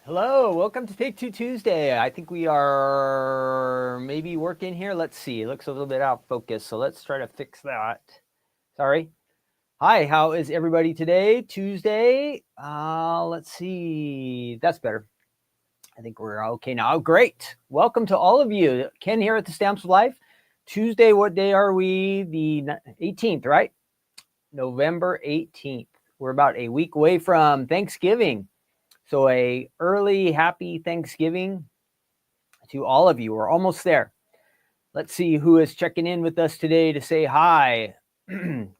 Hello, welcome to Take Two Tuesday. I think we are maybe working here. Let's see. It looks a little bit out of focus, so let's try to fix that. Sorry. Hi, how is everybody today? Tuesday. Let's see. That's better. I think we're okay now. Great. Welcome to all of you. Ken here at the Stamps of Life. Tuesday, what day are we? The 18th, right? November 18th. We're about a week away from Thanksgiving. So a early happy Thanksgiving to all of you. We're almost there. Let's see who is checking in with us today to say hi.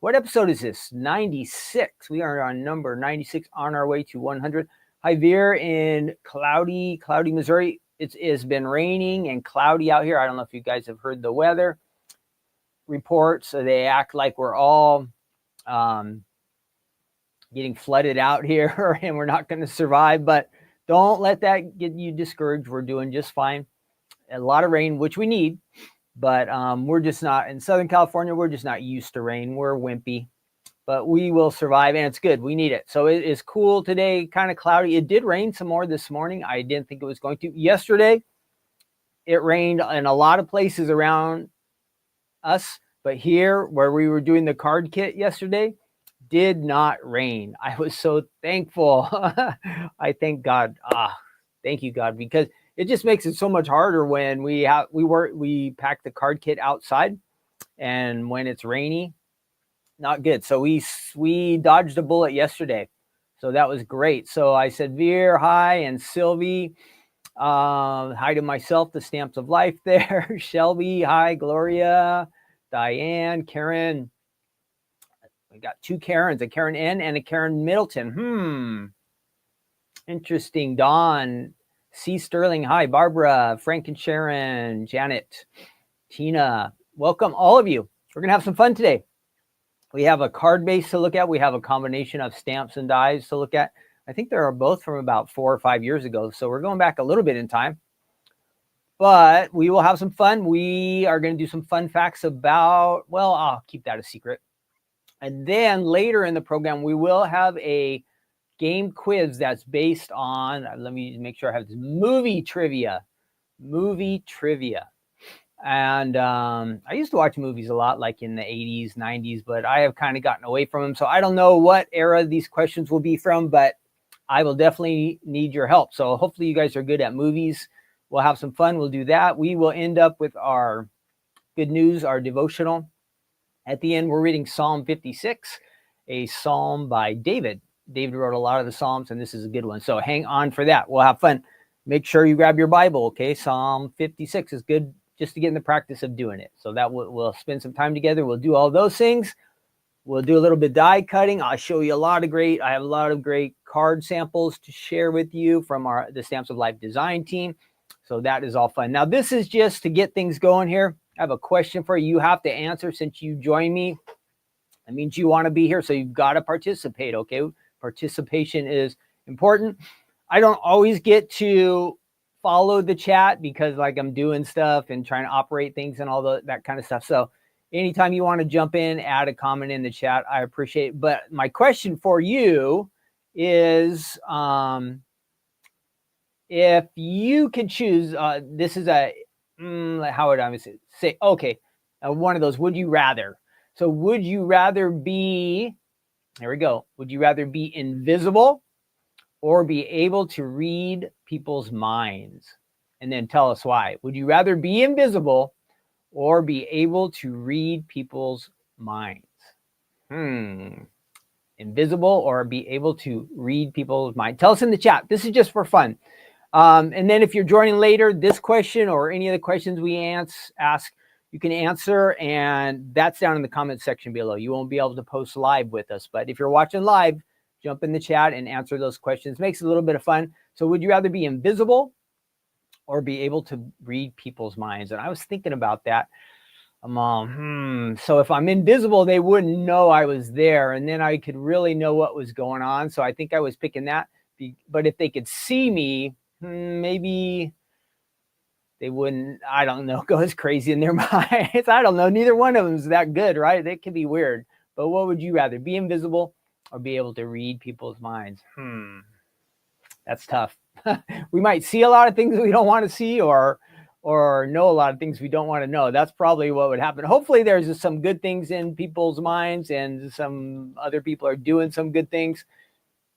What episode is this? 96. We are on number 96 on our way to 100. Hi, Veer in cloudy Missouri. It's been raining and cloudy out here. I don't know if you guys have heard the weather reports. So they act like we're all getting flooded out here and we're not going to survive, but don't let that get you discouraged. We're doing just fine. A lot of rain, which we need, but we're just not in Southern California. We're just not used to rain. We're wimpy, but we will survive, and it's good. We need it. So it is cool today, kind of cloudy. It did rain some more this morning. I didn't think it was going to. Yesterday, it rained in a lot of places around us, but here where we were doing the card kit yesterday, did not rain. I was so thankful. I thank God. Thank you, God, because it just makes it so much harder when we pack the card kit outside, and when it's rainy, not good. So we dodged a bullet yesterday, so that was great. So I said, Veer, hi, and Sylvie, hi to myself, the Stamps of Life there. Shelby, hi, Gloria, Diane, Karen. We got two Karens, a Karen N and a Karen Middleton. Interesting. Dawn, C. Sterling, hi. Barbara, Frank and Sharon, Janet, Tina. Welcome, all of you. We're going to have some fun today. We have a card base to look at. We have a combination of stamps and dies to look at. I think they are both from about 4 or 5 years ago, so we're going back a little bit in time. But we will have some fun. We are going to do some fun facts about, well, I'll keep that a secret. And then later in the program, we will have a game quiz that's based on, let me make sure I have this, movie trivia. And I used to watch movies a lot, like in the 80s, 90s, but I have kind of gotten away from them. So I don't know what era these questions will be from, but I will definitely need your help. So hopefully you guys are good at movies. We'll have some fun. We'll do that. We will end up with our good news, our devotional. At the end, we're reading Psalm 56, a psalm by David. David wrote a lot of the Psalms, and this is a good one. So hang on for that. We'll have fun. Make sure you grab your Bible, okay? Psalm 56 is good just to get in the practice of doing it. So that we'll spend some time together. We'll do all those things. We'll do a little bit of die cutting. I'll show you I have a lot of great card samples to share with you from the Stamps of Life design team. So that is all fun. Now, this is just to get things going here. I have a question for you. You have to answer since you join me. That means you want to be here, so you've got to participate, okay? Participation is important. I don't always get to follow the chat because like I'm doing stuff and trying to operate things and all that kind of stuff. So anytime you want to jump in, add a comment in the chat, I appreciate it. But my question for you is, if you could choose, this is how would I say? Okay, one of those. Would you rather? So would you rather be? Here we go. Would you rather be invisible or be able to read people's minds? And then tell us why. Would you rather be invisible or be able to read people's minds? Invisible or be able to read people's minds? Tell us in the chat. This is just for fun. And then if you're joining later, this question or any of the questions we ask, you can answer, and that's down in the comment section below. You won't be able to post live with us, but if you're watching live, jump in the chat and answer those questions. Makes it a little bit of fun. So would you rather be invisible or be able to read people's minds? And I was thinking about that. So if I'm invisible, they wouldn't know I was there, and then I could really know what was going on. So I think I was picking that. But if they could see me, maybe they wouldn't, I don't know, go as crazy in their minds. I don't know. Neither one of them is that good, right? They can be weird. But what would you rather, be invisible or be able to read people's minds? That's tough. We might see a lot of things we don't want to see, or know a lot of things we don't want to know. That's probably what would happen. Hopefully there's just some good things in people's minds, and some other people are doing some good things.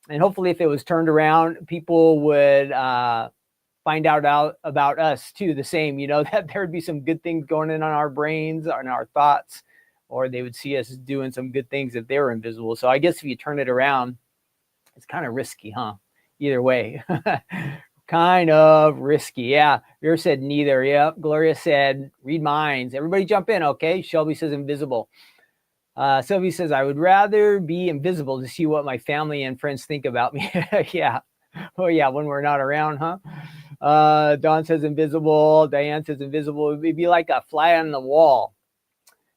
And hopefully if it was turned around, people would find out about us too, the same, that there would be some good things going in on our brains, on our thoughts, or they would see us doing some good things if they were invisible. So I guess if you turn it around, it's kind of risky, huh? Either way. Kind of risky. Yeah. Vera said neither. Yep. Gloria said read minds. Everybody jump in. Okay. Shelby says invisible. Sylvie says, I would rather be invisible to see what my family and friends think about me. Yeah. Oh yeah. When we're not around, huh? Dawn says invisible. Diane says invisible. It would be like a fly on the wall.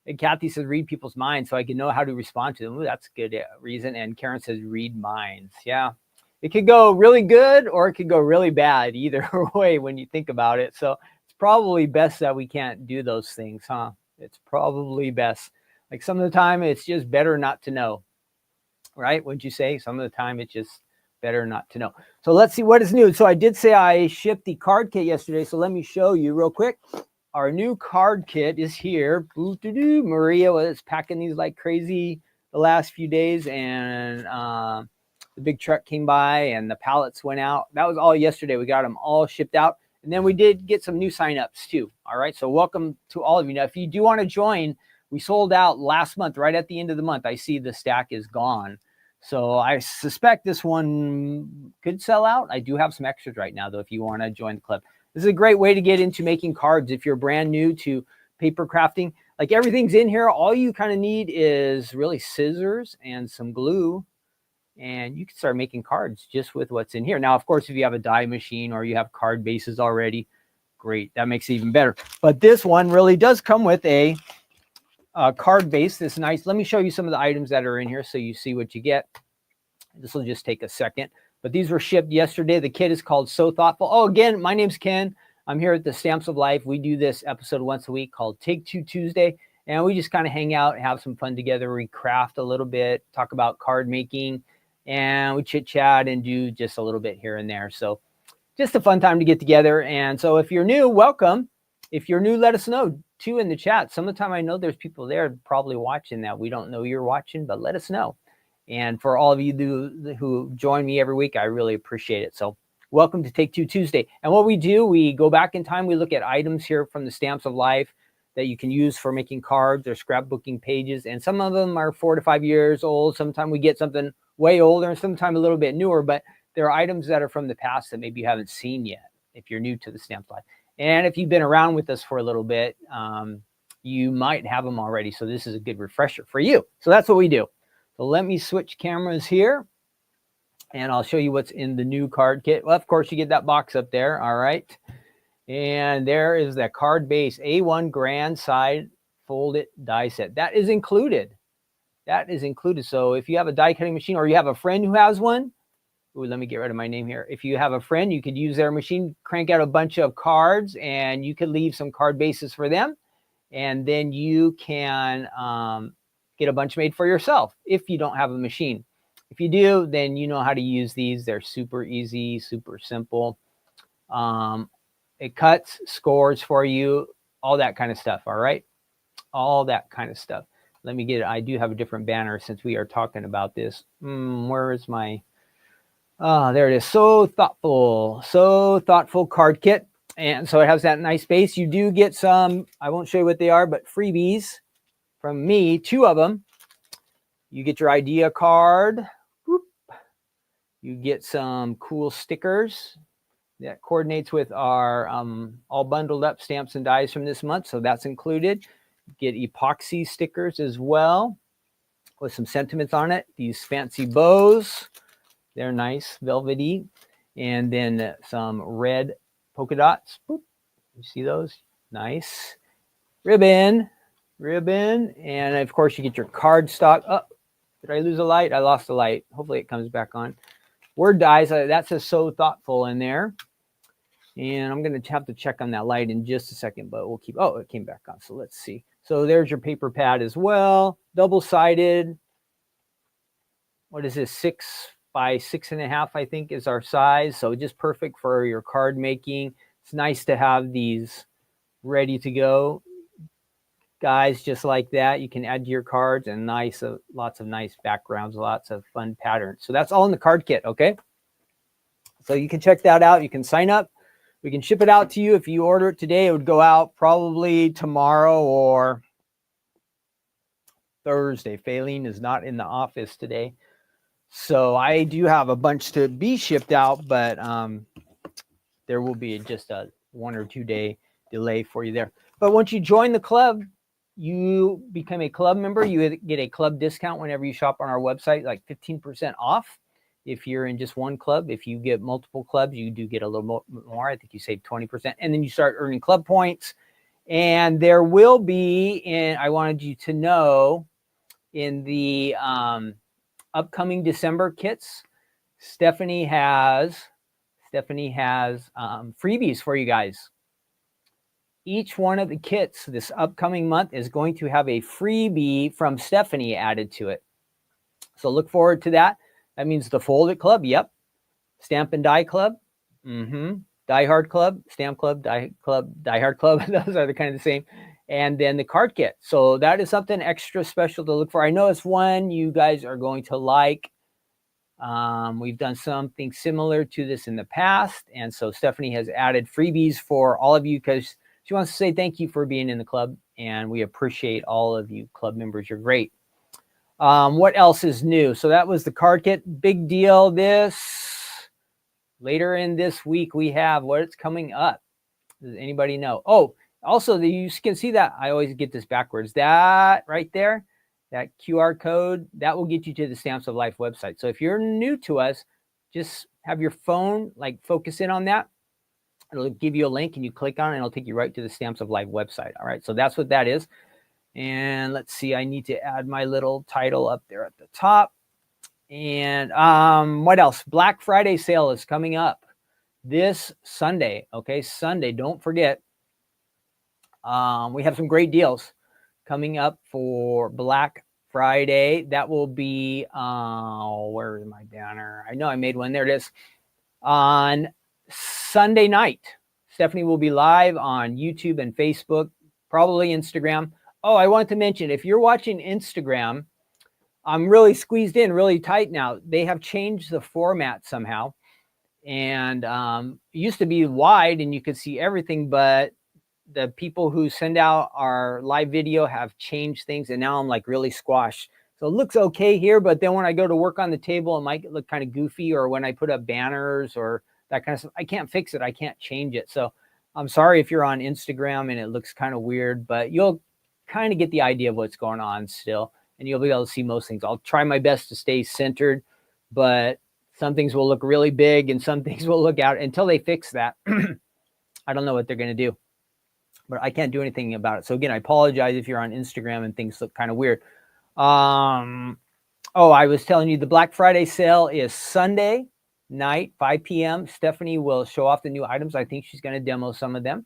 And Kathy says read people's minds so I can know how to respond to them. Ooh, that's a good reason. And Karen says read minds. Yeah. It could go really good or it could go really bad either way when you think about it. So it's probably best that we can't do those things, huh? It's probably best. Like some of the time, it's just better not to know, right? Wouldn't you say? Some of the time, it's just better not to know. So let's see what is new. So I did say I shipped the card kit yesterday. So let me show you real quick. Our new card kit is here. Maria was packing these like crazy the last few days, and the big truck came by and the pallets went out. That was all yesterday. We got them all shipped out. And then we did get some new signups too. All right. So welcome to all of you. Now, if you do want to join, we sold out last month, right at the end of the month. I see the stack is gone. So I suspect this one could sell out. I do have some extras right now, though, if you want to join the club. This is a great way to get into making cards if you're brand new to paper crafting. Like everything's in here. All you kind of need is really scissors and some glue. And you can start making cards just with what's in here. Now, of course, if you have a die machine or you have card bases already, great. That makes it even better. But this one really does come with a card base. This nice. Let me show you some of the items that are in here so you see what you get. This will just take a second. But these were shipped yesterday. The kit is called So Thoughtful. Oh, again, my name's Ken. I'm here at the Stamps of Life. We do this episode once a week called Take Two Tuesday. And we just kind of hang out and have some fun together. We craft a little bit, talk about card making, and we chit chat and do just a little bit here and there. So just a fun time to get together. And so if you're new, welcome. If you're new, let us know too in the chat. Some of the time I know there's people there probably watching that we don't know you're watching, but let us know. And for all of you who join me every week, I really appreciate it. So welcome to Take Two Tuesday. And what we do, we go back in time. We look at items here from the Stamps of Life that you can use for making cards or scrapbooking pages. And some of them are 4 to 5 years old. Sometimes we get something way older and sometimes a little bit newer, but there are items that are from the past that maybe you haven't seen yet if you're new to the Stamps Life. And if you've been around with us for a little bit, you might have them already. So this is a good refresher for you. So that's what we do. So let me switch cameras here and I'll show you what's in the new card kit. Well, of course, you get that box up there. All right. And there is that card base A1 grand side folded die set. That is included. That is included. So if you have a die cutting machine or you have a friend who has one, ooh, let me get rid of my name here. If you have a friend, you could use their machine, crank out a bunch of cards, and you could leave some card bases for them. And then you can get a bunch made for yourself if you don't have a machine. If you do, then you know how to use these. They're super easy, super simple. It cuts, scores for you, all that kind of stuff, all right? All that kind of stuff. Let me get it. I do have a different banner since we are talking about this. Where is my... Oh, there it is. So thoughtful card kit. And so it has that nice base. You do get some, I won't show you what they are, but freebies from me, 2 of them. You get your idea card. Whoop. You get some cool stickers that coordinates with our all bundled up stamps and dies from this month. So that's included. Get epoxy stickers as well with some sentiments on it. These fancy bows. They're nice, velvety. And then some red polka dots. Boop. You see those? Nice. Ribbon. And of course, you get your card stock. Oh, did I lose a light? I lost a light. Hopefully it comes back on. Word dies. That says So Thoughtful in there. And I'm going to have to check on that light in just a second, but we'll keep... Oh, it came back on. So let's see. So there's your paper pad as well. Double-sided. What is this? by 6.5, I think, is our size. So just perfect for your card making. It's nice to have these ready to go, guys, just like that. You can add to your cards, and nice, lots of nice backgrounds, lots of fun patterns. So that's all in the card kit, okay? So you can check that out. You can sign up. We can ship it out to you. If you order it today, it would go out probably tomorrow or Thursday. Faylene is not in the office today. So I do have a bunch to be shipped out, but there will be just a 1 or 2 day delay for you there. But once you join the club, you become a club member. You get a club discount whenever you shop on our website, like 15% off. If you're in just one club, if you get multiple clubs, you do get a little more. I think you save 20%. And then you start earning club points. And there will be, and I wanted you to know, in the upcoming December kits, Stephanie has freebies for you guys. Each one of the kits this upcoming month is going to have a freebie from Stephanie added to it. So look forward to that. That means the Fold It Club. Yep. Stamp and Die Club. Die Hard Club. Stamp Club. Die Club. Die Hard Club. Those are the kind of the same. And then the card kit. So that is something extra special to look for. I know it's one you guys are going to like. We've done something similar to this in the past. And so Stephanie has added freebies for all of you because she wants to say thank you for being in the club. And we appreciate all of you club members. You're great. What else is new? So that was the card kit. Big deal. Later in this week, we have what's coming up. Does anybody know? Oh, also, you can see that. I always get this backwards. That right there, that QR code, that will get you to the Stamps of Life website. So if you're new to us, just have your phone, like focus in on that. It'll give you a link and you click on it and it'll take you right to the Stamps of Life website. All right, so that's what that is. And let's see, I need to add my little title up there at the top. And what else? Black Friday sale is coming up this Sunday. Okay, Sunday, don't forget. We have some great deals coming up for Black Friday. That will be, where is my banner? I know I made one. There it is. On Sunday night, Stephanie will be live on YouTube and Facebook, probably Instagram. Oh, I want to mention, if you're watching Instagram, I'm really squeezed in really tight now. They have changed the format somehow. And it used to be wide and you could see everything, but the people who send out our live video have changed things. And now I'm like really squashed. So it looks okay here, but then when I go to work on the table, it might look kind of goofy, or when I put up banners or that kind of stuff, I can't fix it. I can't change it. So I'm sorry if you're on Instagram and it looks kind of weird, but you'll kind of get the idea of what's going on still. And you'll be able to see most things. I'll try my best to stay centered, but some things will look really big and some things will look out until they fix that. I don't know what they're going to do, but I can't do anything about it. So again, I apologize if you're on Instagram and things look kind of weird. Oh, I was telling you the Black Friday sale is Sunday night, 5 p.m. Stephanie will show off the new items. I think she's going to demo some of them.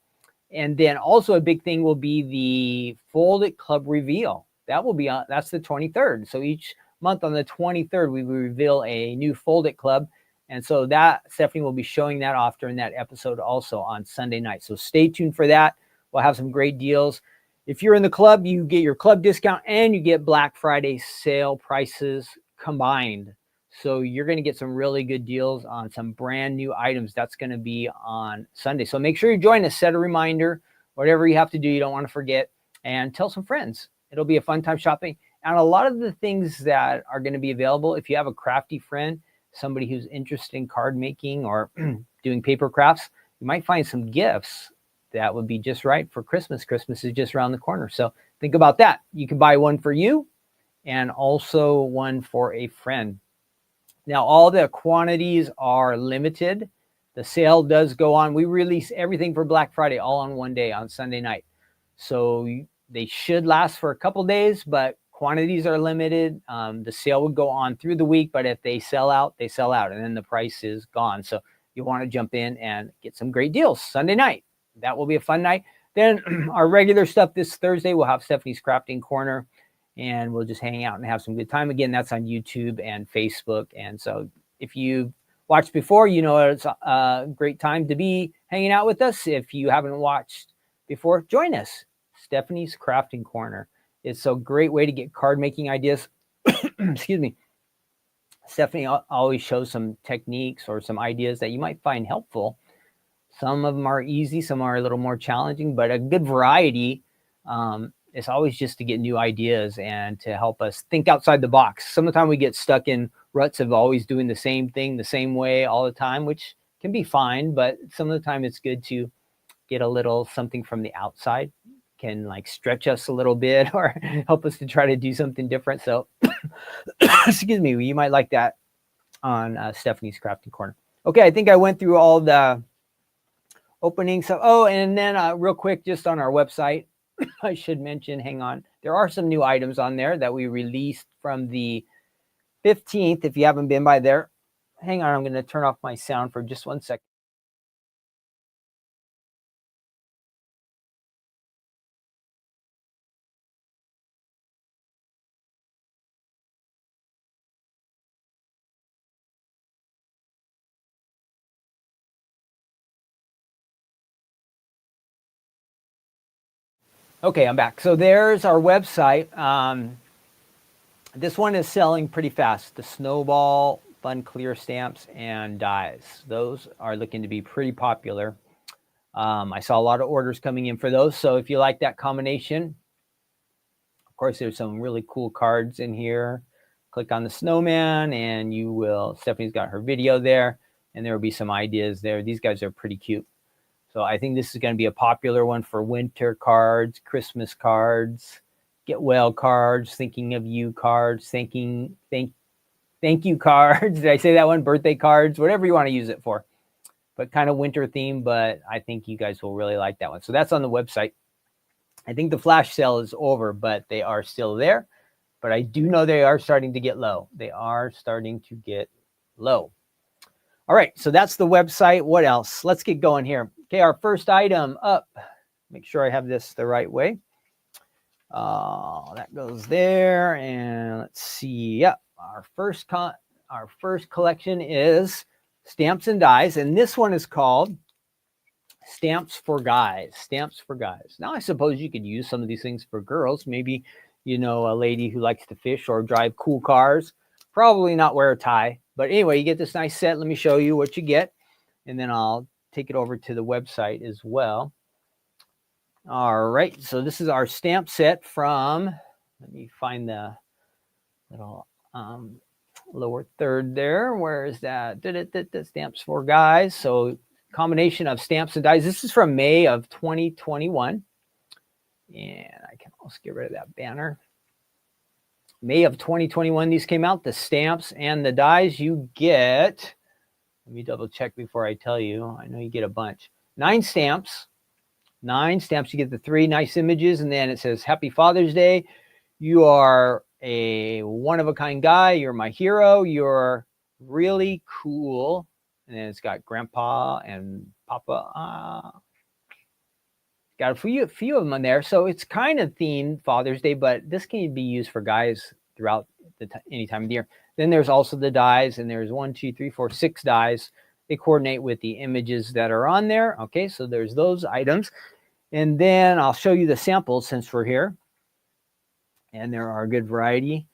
And then also a big thing will be the Fold It Club reveal. That will be on, that's the 23rd. So each month on the 23rd, we will reveal a new Fold It Club. And so that Stephanie will be showing that off during that episode also on Sunday night. So stay tuned for that. We'll have some great deals. If you're in the club, you get your club discount and you get Black Friday sale prices combined. So you're going to get some really good deals on some brand new items. That's going to be on Sunday. So make sure you join us, set a reminder, whatever you have to do, you don't want to forget, and tell some friends. It'll be a fun time shopping. And a lot of the things that are going to be available, if you have a crafty friend, somebody who's interested in card making or doing paper crafts, you might find some gifts that would be just right for Christmas. Christmas is just around the corner. So think about that. You can buy one for you and also one for a friend. Now, all the quantities are limited. The sale does go on. We release everything for Black Friday all on one day on Sunday night. So they should last for a couple days, but quantities are limited. The sale would go on through the week, but if they sell out, they sell out, and then the price is gone. So you want to jump in and get some great deals Sunday night. That will be a fun night. Then our regular stuff this Thursday, we'll have Stephanie's Crafting Corner, and we'll just hang out and have some good time. Again, that's on YouTube and Facebook. And so If you've watched before, you know it's a great time to be hanging out with us. If you haven't watched before, join us. Stephanie's Crafting Corner. It's a great way to get card making ideas. Excuse me. Stephanie always shows some techniques or some ideas that you might find helpful. Some of them are easy, some are a little more challenging, but a good variety is always just to get new ideas and to help us think outside the box. Sometimes we get stuck in ruts of always doing the same thing the same way all the time, which can be fine, but some of the time it's good to get a little something from the outside, can like stretch us a little bit or help us to try to do something different. So excuse me, you might like that on Stephanie's Crafting Corner. Okay, I think I went through all the opening stuff. Oh, and then real quick, just on our website, I should mention, hang on, there are some new items on there that we released from the 15th. If you haven't been by there, hang on, I'm going to turn off my sound for just 1 second. Okay, I'm back. So there's our website. This one is selling pretty fast. The Snowball Fun Clear Stamps and dies. Those are looking to be pretty popular. I saw a lot of orders coming in for those. So if you like that combination, of course, there's some really cool cards in here. Click on the snowman and you will, Stephanie's got her video there and there will be some ideas there. These guys are pretty cute. So I think this is going to be a popular one for winter cards, Christmas cards, get well cards, thinking of you cards, thank you cards. Did I say that one? Birthday cards, whatever you want to use it for. But kind of winter theme, but I think you guys will really like that one. So that's on the website. I think the flash sale is over, but they are still there. But I do know they are starting to get low. They are starting to get low. All right, so that's the website. What else? Let's get going here. Okay, our first item up. Make sure I have this the right way. That goes there, and let's see. Yep, our first collection is Stamps and Dies, and this one is called Stamps for Guys. Stamps for Guys. Now, I suppose you could use some of these things for girls. Maybe, you know, a lady who likes to fish or drive cool cars. Probably not wear a tie. But anyway, you get this nice set. Let me show you what you get. And then I'll take it over to the website as well. All right. So this is our stamp set from, let me find the little lower third there. Where is that? Stamps for Guys. So combination of stamps and dies. This is from May of 2021. And I can also get rid of that banner. May of 2021, these came out, the stamps and the dies. You get, let me double check before I tell you. I know you get a bunch. 9 stamps. 9 stamps. You get the 3 nice images, and then it says, Happy Father's Day. You are a one-of-a-kind guy. You're my hero. You're really cool. And then it's got Grandpa and Papa. Got a few of them on there. So it's kind of themed Father's Day, but this can be used for guys throughout any time of the year. Then there's also the dies, and there's 1, 2, 3, 4, 6 dies. They coordinate with the images that are on there. Okay, so there's those items. And then I'll show you the samples since we're here. And there are a good variety.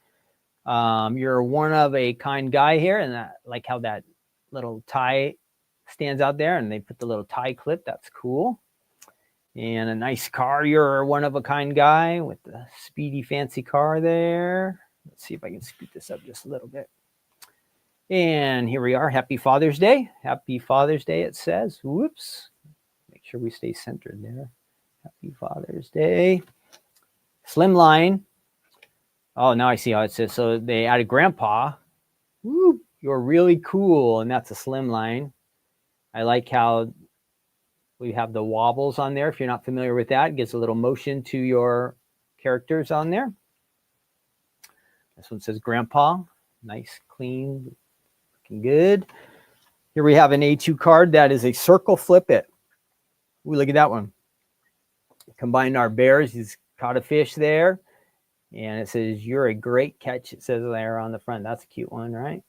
You're one of a kind guy here, and I like how that little tie stands out there, and they put the little tie clip. That's cool. And a nice car. You're one of a kind guy with the speedy fancy car there. Let's see if I can speed this up just a little bit. And here we are. Happy Father's Day. Happy Father's Day, it says. Whoops. Make sure we stay centered there. Happy Father's Day. Slimline. Oh, now I see how it says. So they added Grandpa. Woo, you're really cool. And that's a slimline. I like how we have the wobbles on there. If you're not familiar with that, it gives a little motion to your characters on there. This one says Grandpa. Nice, clean, looking good. Here we have an A2 card that is a circle flip it. Ooh, look at that one. Combined our bears. He's caught a fish there. And it says, you're a great catch. It says there on the front. That's a cute one, right?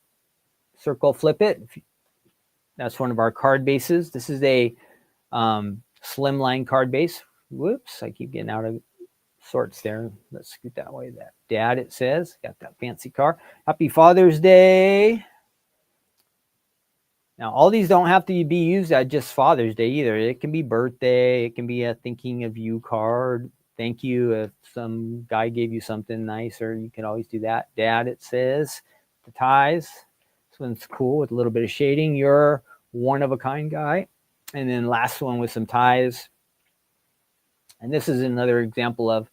circle, flip it. That's one of our card bases. This is a slimline card base. Whoops, I keep getting out of sorts there. Let's scoot that way. That Dad, it says. Got that fancy car. Happy Father's Day. Now, all these don't have to be used at just Father's Day either. It can be birthday. It can be a thinking of you card. Thank you if some guy gave you something nicer. You can always do that. Dad, it says. The ties. This one's cool with a little bit of shading. You're one of a kind guy. And then last one with some ties. And this is another example of,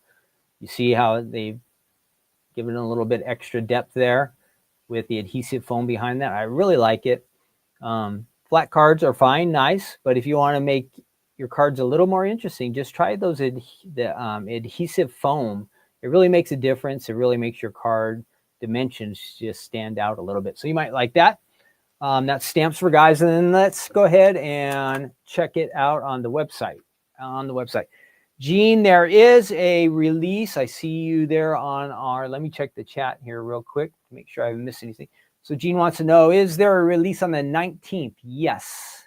you see how they've given a little bit extra depth there with the adhesive foam behind that. I really like it. Flat cards are fine, nice, but if you want to make your cards a little more interesting, just try those adhesive foam. It really makes a difference. It really makes your card dimensions just stand out a little bit. So you might like that. That's Stamps for Guys. And then let's go ahead and check it out on the website. Gene, there is a release. I see you there on our, let me check the chat here real quick to make sure I haven't missed anything. So Gene wants to know, is there a release on the 19th? Yes.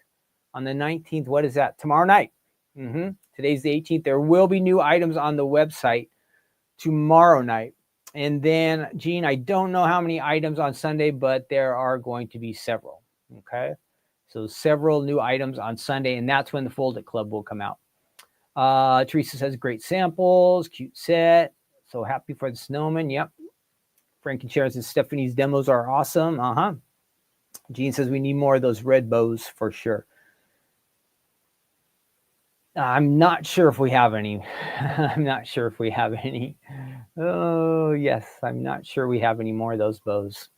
On the 19th, what is that? Tomorrow night. Today's the 18th. There will be new items on the website tomorrow night. And then, Gene, I don't know how many items on Sunday, but there are going to be several. Okay. So several new items on Sunday, and that's when the Fold It Club will come out. Teresa says, great samples, cute set. So happy for the snowman. Yep. Frankie shares and Stephanie's demos are awesome. Gene says we need more of those red bows for sure. I'm not sure if we have any. I'm not sure if we have any. Oh, yes. I'm not sure we have any more of those bows.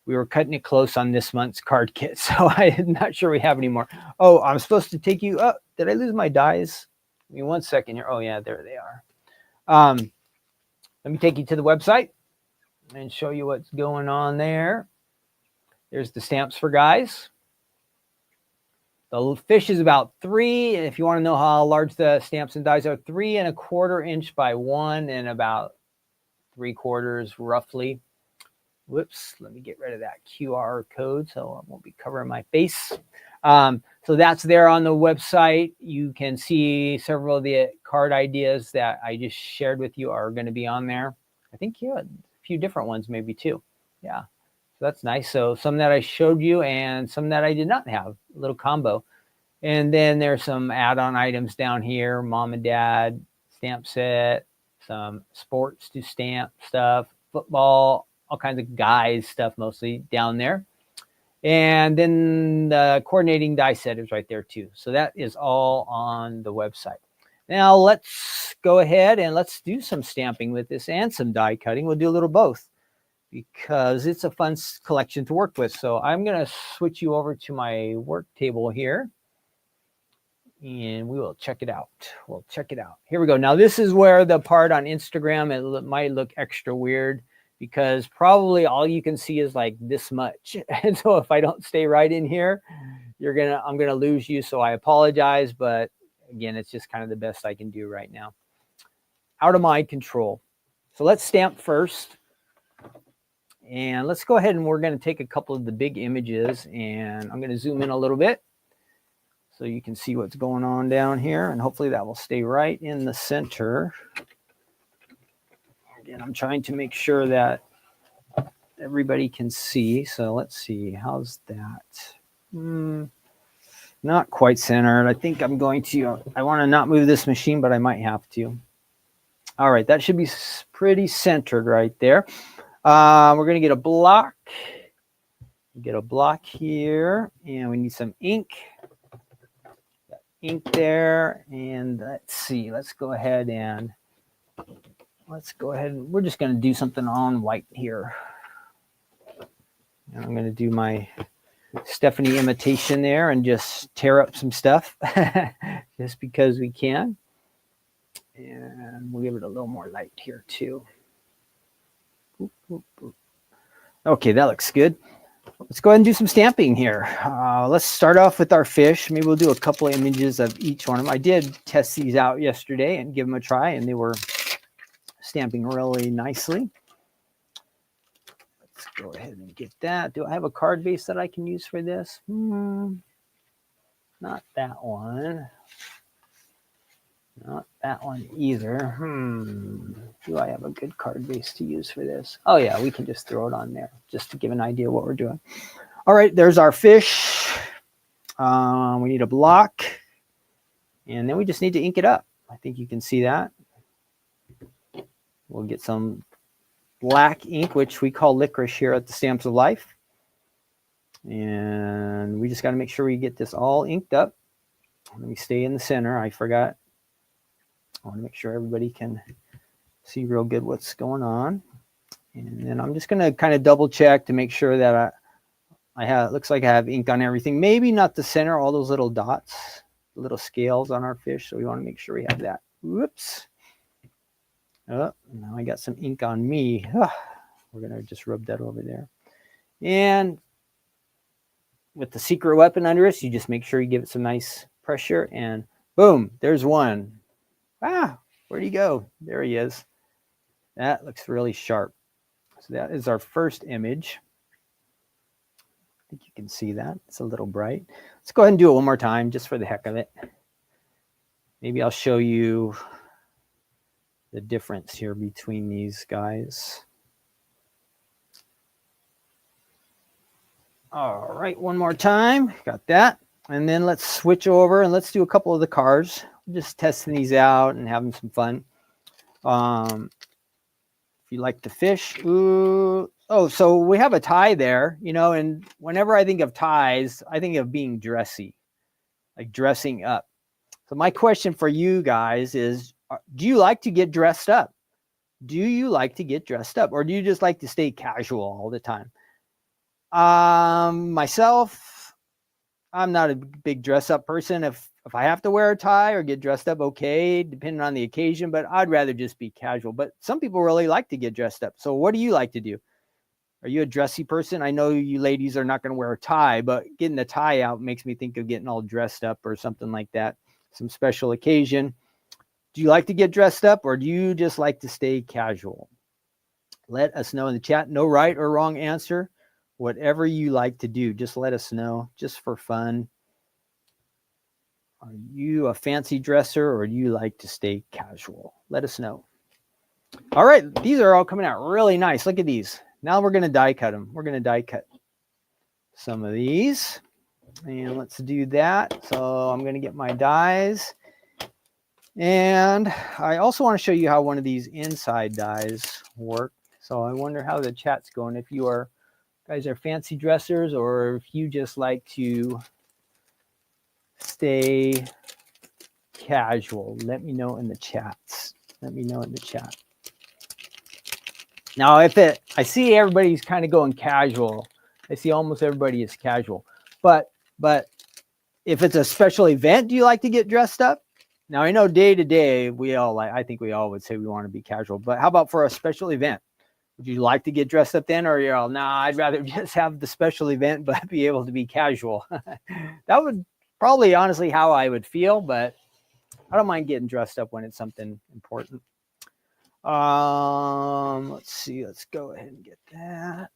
We were cutting it close on this month's card kit, so I'm not sure we have any more. Oh, I'm supposed to take you up. Did I lose my dies? Give me 1 second here. Oh, yeah, there they are. Let me take you to the website and show you what's going on there. There's the Stamps for Guys. The fish is about 3. If you want to know how large the stamps and dies are, 3 1/4 inch by 1 and about 3/4 roughly. Whoops, let me get rid of that QR code so I won't be covering my face. So that's there on the website. You can see several of the card ideas that I just shared with you are going to be on there. I think a few different ones maybe too. Yeah, so that's nice. So some that I showed you and some that I did not have, a little combo. And then there's some add-on items down here, mom and dad stamp set, some sports to stamp stuff, football, all kinds of guys stuff mostly down there. And then the coordinating die set is right there too. So that is all on the website. Now let's go ahead and let's do some stamping with this and some die cutting. We'll do a little both because it's a fun collection to work with. So I'm going to switch you over to my work table here and we will check it out. We'll check it out. Here we go. Now this is where the part on Instagram, it might look extra weird, because probably all you can see is like this much. And so if I don't stay right in here, I'm gonna lose you. So I apologize, but again, it's just kind of the best I can do right now. Out of my control. So let's stamp first. And let's go ahead and we're gonna take a couple of the big images and I'm gonna zoom in a little bit so you can see what's going on down here. And hopefully that will stay right in the center. And I'm trying to make sure that everybody can see. So let's see, how's that? Not quite centered. I think I'm going to, I want to not move this machine, but I might have to. All right, that should be pretty centered right there. We're going to get a block. Get a block here, and we need some ink. Got ink there, and let's see. Let's go ahead and we're just going to do something on white here. And I'm going to do my Stephanie imitation there and just tear up some stuff just because we can. And we'll give it a little more light here too. Boop, boop, boop. Okay, that looks good. Let's go ahead and do some stamping here. Let's start off with our fish. Maybe we'll do a couple of images of each one of them. I did test these out yesterday and give them a try, and they were stamping really nicely. Let's go ahead and get that. Do I have a card base that I can use for this? Not that one. Not that one either. Do I have a good card base to use for this? Oh yeah, we can just throw it on there just to give an idea what we're doing. All right, there's our fish. We need a block. And then we just need to ink it up. I think you can see that. We'll get some black ink, which we call licorice here at the Stamps of Life. And we just got to make sure we get this all inked up. Let me stay in the center. I forgot. I want to make sure everybody can see real good what's going on. And then I'm just going to kind of double check to make sure that I have, it looks like I have ink on everything. Maybe not the center, all those little dots, little scales on our fish. So we want to make sure we have that. Whoops. Oh, now I got some ink on me. We're going to just rub that over there. And with the secret weapon under us, you just make sure you give it some nice pressure. And boom, there's one. Where'd he go? There he is. That looks really sharp. So that is our first image. I think you can see that. It's a little bright. Let's go ahead and do it one more time just for the heck of it. Maybe I'll show you the difference here between these guys. All right, one more time. Got that. And then let's switch over and let's do a couple of the cards. Just testing these out and having some fun. If you like the fish, so we have a tie there, you know, and whenever I think of ties, I think of being dressy, like dressing up. So my question for you guys is, do you like to get dressed up? Do you like to get dressed up, or do you just like to stay casual all the time? Myself, I'm not a big dress up person. If I have to wear a tie or get dressed up, okay, depending on the occasion, but I'd rather just be casual. But some people really like to get dressed up. So what do you like to do? Are you a dressy person? I know you ladies are not going to wear a tie, but getting the tie out makes me think of getting all dressed up or something like that. Some special occasion. Do you like to get dressed up, or do you just like to stay casual? Let us know in the chat. No right or wrong answer. Whatever you like to do, just let us know, just for fun. Are you a fancy dresser, or do you like to stay casual? Let us know. All right, these are all coming out really nice. Look at these. Now we're going to die cut them. We're going to die cut some of these. And let's do that. So I'm going to get my dies. And I also want to show you how one of these inside dies work. So I wonder how the chat's going. If you guys are fancy dressers, or if you just like to stay casual, let me know in the chats. Let me know in the chat. Now, I see everybody's kind of going casual. I see almost everybody is casual. But if it's a special event, do you like to get dressed up? Now, I know day to day, I think we all would say we want to be casual. But how about for a special event? Would you like to get dressed up then, or you're all, nah, I'd rather just have the special event but be able to be casual? That would probably honestly how I would feel, but I don't mind getting dressed up when it's something important. Let's see. Let's go ahead and get that.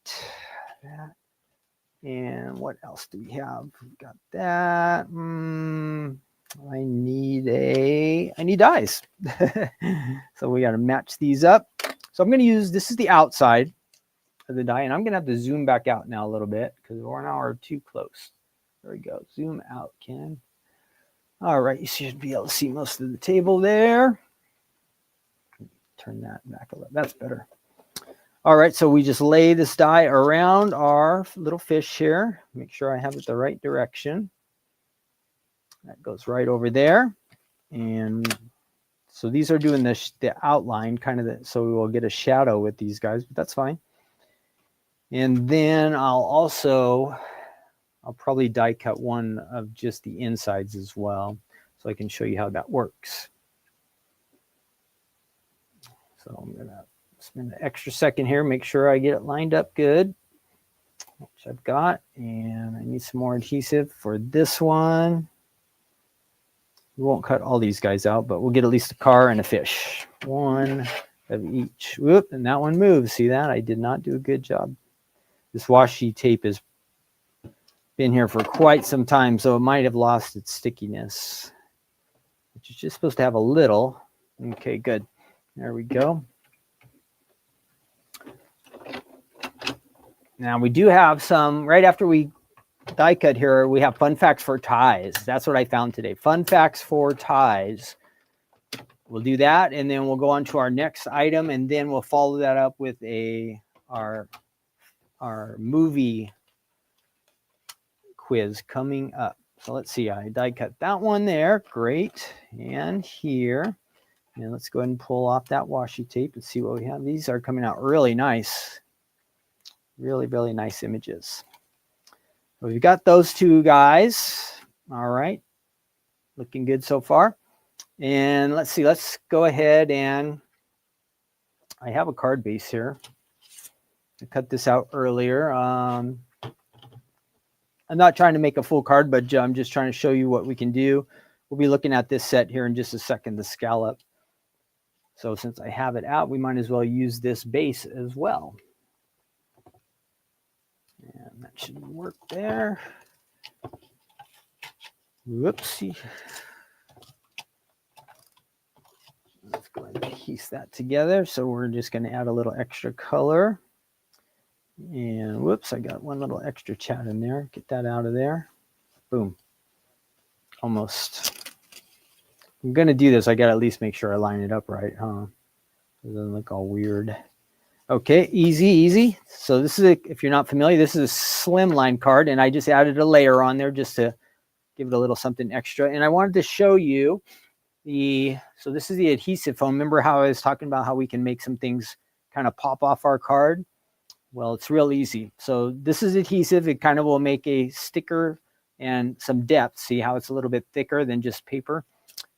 And what else do we have? We've got that. I need dies. So we got to match these up. So I'm going to use, this is the outside of the die, and I'm going to have to zoom back out now a little bit because we're an hour too close. There we go. Zoom out, Ken. All right. You should be able to see most of the table there. Turn that back a little. That's better. All right. So we just lay this die around our little fish here. Make sure I have it the right direction. That goes right over there. And so these are doing the outline, kind of, so we will get a shadow with these guys, but that's fine. And then I'll probably die cut one of just the insides as well, so I can show you how that works. So I'm going to spend an extra second here, make sure I get it lined up good, which I've got. And I need some more adhesive for this one. We won't cut all these guys out, but we'll get at least a car and a fish. One of each. Whoop, and that one moves. See that? I did not do a good job This washi tape has been here for quite some time, so it might have lost its stickiness, which is just supposed to have a little. Okay, good. There we go. Now we do have some, right after we die cut here, we have fun facts for ties. That's what I found today. Fun facts for ties. We'll do that, and then we'll go on to our next item, and then we'll follow that up with our movie quiz coming up. So let's see, I die cut that one there. Great. And here. And let's go ahead and pull off that washi tape and see what we have. These are coming out really nice. Really, really nice images. So we've got those two guys. All right. Looking good so far. And let's see, let's go ahead and I have a card base here. I cut this out earlier. I'm not trying to make a full card, but I'm just trying to show you what we can do. We'll be looking at this set here in just a second, the scallop. So since I have it out, we might as well use this base as well. And that should work there. Whoopsie. Let's go ahead and piece that together. So we're just going to add a little extra color. And whoops, I got one little extra chat in there. Get that out of there. Boom. Almost. I'm going to do this. I got to at least make sure I line it up right, huh? It doesn't look all weird. Okay, easy, easy. So this is, if you're not familiar, this is a slimline card, and I just added a layer on there just to give it a little something extra. And I wanted to show you so this is the adhesive foam. Remember how I was talking about how we can make some things kind of pop off our card? Well, it's real easy. So this is adhesive. It kind of will make a sticker and some depth. See how it's a little bit thicker than just paper?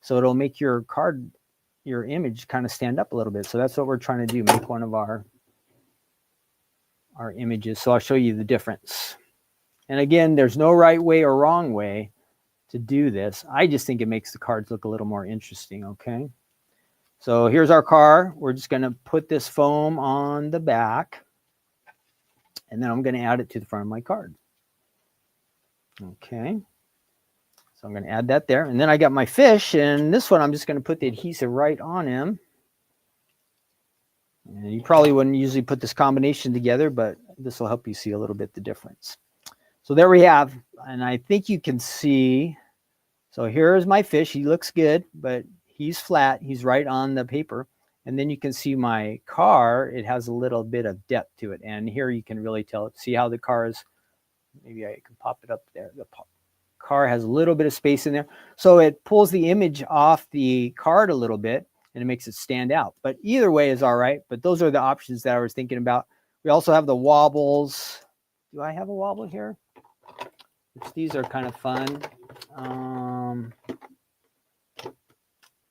So it'll make your card, your image kind of stand up a little bit. So that's what we're trying to do, make one of our images. So I'll show you the difference. And again, there's no right way or wrong way to do this. I just think it makes the cards look a little more interesting, okay? So here's our car. We're just going to put this foam on the back, and then I'm going to add it to the front of my card. Okay. So I'm going to add that there. And then I got my fish, and this one I'm just going to put the adhesive right on him. And you probably wouldn't usually put this combination together, but this will help you see a little bit the difference. So there we have, and I think you can see, so here's my fish. He looks good, but he's flat. He's right on the paper. And then you can see my car. It has a little bit of depth to it. And here you can really tell. See how the car is, maybe I can pop it up there. The car has a little bit of space in there. So it pulls the image off the card a little bit, and it makes it stand out. But either way is all right. But those are the options that I was thinking about. We also have the wobbles. Do I have a wobble here? These are kind of fun.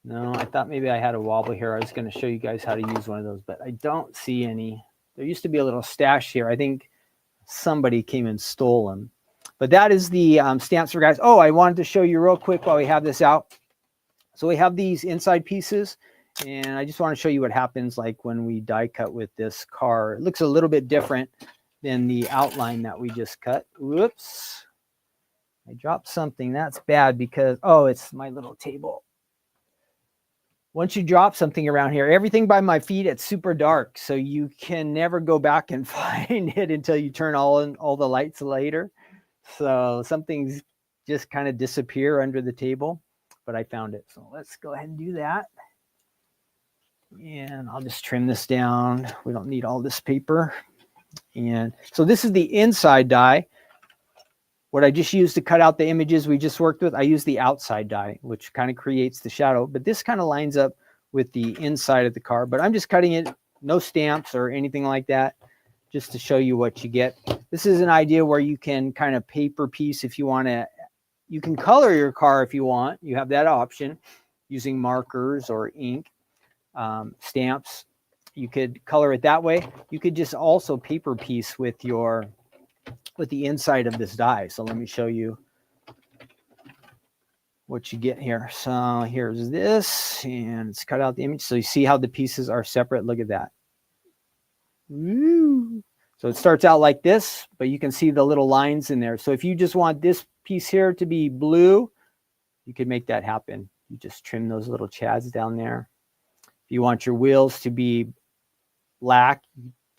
No, I thought maybe I had a wobble here. I was going to show you guys how to use one of those, but I don't see any. There used to be a little stash here. I think somebody came and stole them. But that is the stamps for guys. Oh, I wanted to show you real quick while we have this out. So we have these inside pieces, and I just want to show you what happens like when we die cut with this car. It looks a little bit different than the outline that we just cut. Whoops. I dropped something. That's bad because, oh, it's my little table. Once you drop something around here, everything by my feet, it's super dark. So you can never go back and find it until you turn all the lights later. So some things just kind of disappear under the table, but I found it. So let's go ahead and do that. And I'll just trim this down. We don't need all this paper. And so this is the inside die. What I just used to cut out the images we just worked with, I use the outside die, which kind of creates the shadow. But this kind of lines up with the inside of the car. But I'm just cutting it, no stamps or anything like that, just to show you what you get. This is an idea where you can kind of paper piece if you want to. You can color your car if you want. You have that option using markers or ink, stamps. You could color it that way. You could just also paper piece with the inside of this die. So let me show you what you get here. So here's this, and it's cut out the image. So you see how the pieces are separate. Look at that. Woo. So it starts out like this, but you can see the little lines in there. So if you just want this piece here to be blue, you can make that happen. You just trim those little chads down there. If you want your wheels to be black,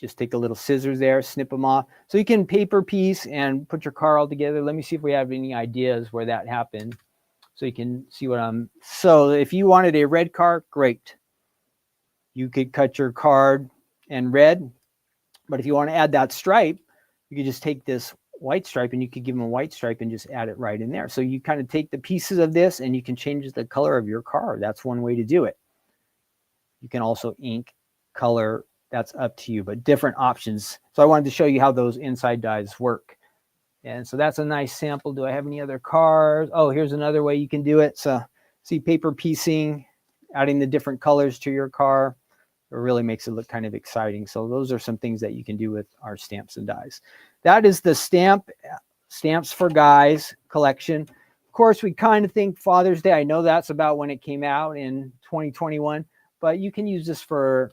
just take a little scissors there, snip them off. So you can paper piece and put your car all together. Let me see if we have any ideas where that happened, so you can see what I'm. So if you wanted a red car, great. You could cut your card in red, but if you want to add that stripe, you could just take this white stripe and you could give them a white stripe and just add it right in there. So you kind of take the pieces of this and you can change the color of your car. That's one way to do it. You can also ink, color, that's up to you, but different options. So I wanted to show you how those inside dies work. And so that's a nice sample. Do I have any other cars? Oh, here's another way you can do it. So see, paper piecing, adding the different colors to your car. It really makes it look kind of exciting. So those are some things that you can do with our stamps and dies. That is the Stamps for Guys collection. Of course, we kind of think Father's Day. I know that's about when it came out in 2021, but you can use this for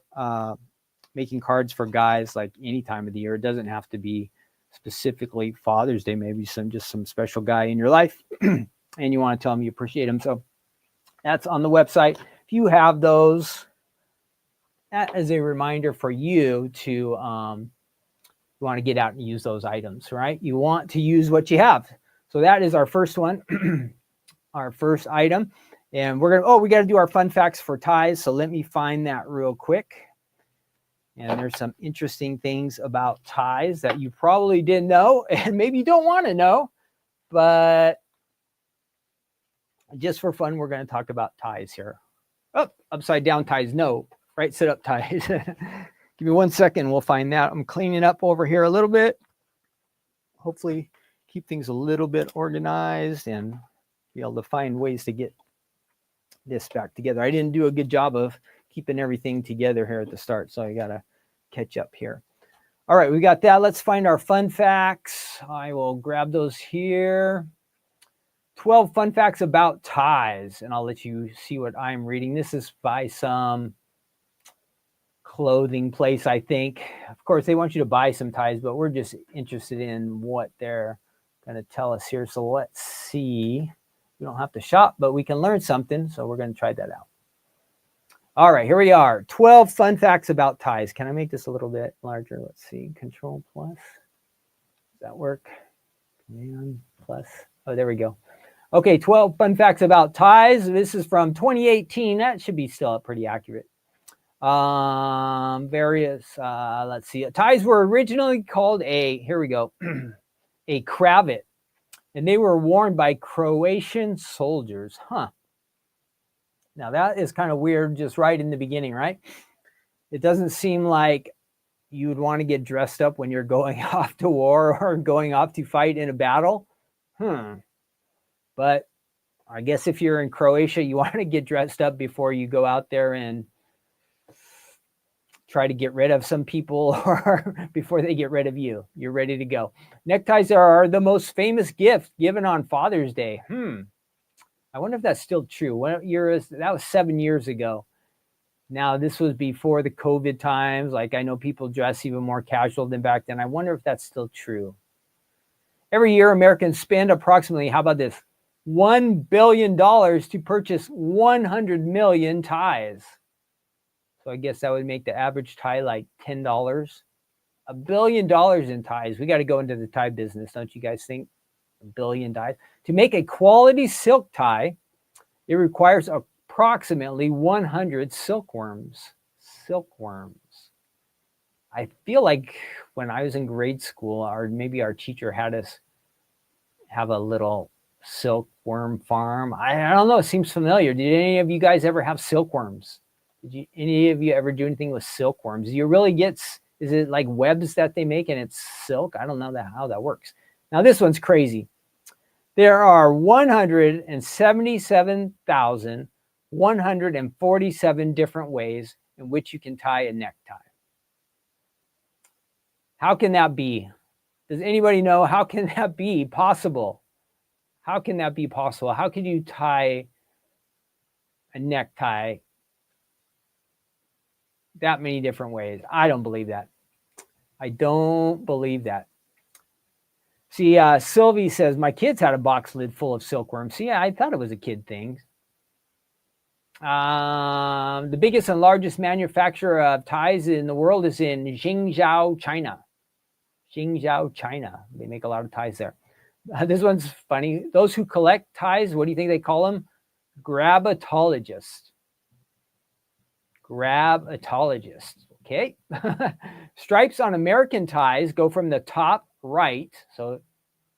making cards for guys like any time of the year. It doesn't have to be specifically Father's Day, maybe just some special guy in your life and you want to tell him you appreciate him. So that's on the website. If you have those, that is a reminder for you to want to get out and use those items, right? You want to use what you have. So that is our first one, our first item. And we're going to, we got to do our fun facts for ties. So let me find that real quick. And there's some interesting things about ties that you probably didn't know and maybe you don't want to know, but just for fun, we're going to talk about ties here. Oh, upside down ties, no. Right, sit up ties. Give me 1 second, we'll find that. I'm cleaning up over here a little bit. Hopefully keep things a little bit organized and be able to find ways to get this back together. I didn't do a good job of keeping everything together here at the start, so I gotta catch up here. All right, we got that. Let's find our fun facts. I will grab those here. 12 fun facts about ties, and I'll let you see what I'm reading. This is by some clothing place, I think. Of course, they want you to buy some ties, but we're just interested in what they're going to tell us here. So let's see. We don't have to shop, but we can learn something. So we're going to try that out. All right, here we are. 12 fun facts about ties. Can I make this a little bit larger? Let's see. Control plus. Does that work? Command plus. Oh, there we go. Okay, 12 fun facts about ties. This is from 2018. That should be still pretty accurate. Let's see. Ties were originally called here we go, a cravat, and they were worn by Croatian soldiers. Huh. Now that is kind of weird just right in the beginning, right? It doesn't seem like you would want to get dressed up when you're going off to war or going off to fight in a battle. But I guess if you're in Croatia, you want to get dressed up before you go out there and try to get rid of some people or before they get rid of you. You're ready to go. Neckties are the most famous gift given on Father's Day. I wonder if that's still true. What year is that? Was 7 years ago. Now, this was before the COVID times. Like, I know people dress even more casual than back then. I wonder if that's still true. Every year, Americans spend approximately, how about this, $1 billion to purchase 100 million ties. So I guess that would make the average tie like $10. $1 billion in ties. We got to go into the tie business, don't you guys think? $1 billion ties. To make a quality silk tie, it requires approximately 100 silkworms. Silkworms. I feel like when I was in grade school, or maybe our teacher had us have a little silkworm farm. I don't know. It seems familiar. Did any of you guys ever have silkworms? Did any of you ever do anything with silkworms? Do you really get, is it like webs that they make and it's silk? I don't know how that works. Now this one's crazy. There are 177,147 different ways in which you can tie a necktie. How can that be? Does anybody know how can that be possible? How can that be possible? How can you tie a necktie that many different ways? I don't believe that. I don't believe that. See, Sylvie says, my kids had a box lid full of silkworms. See, I thought it was a kid thing. The biggest and largest manufacturer of ties in the world is in Xingzhou, China. Xingzhou, China. They make a lot of ties there. This one's funny. Those who collect ties, what do you think they call them? Grabatologists. Grabatologists. Okay. Stripes on American ties go from the top right. So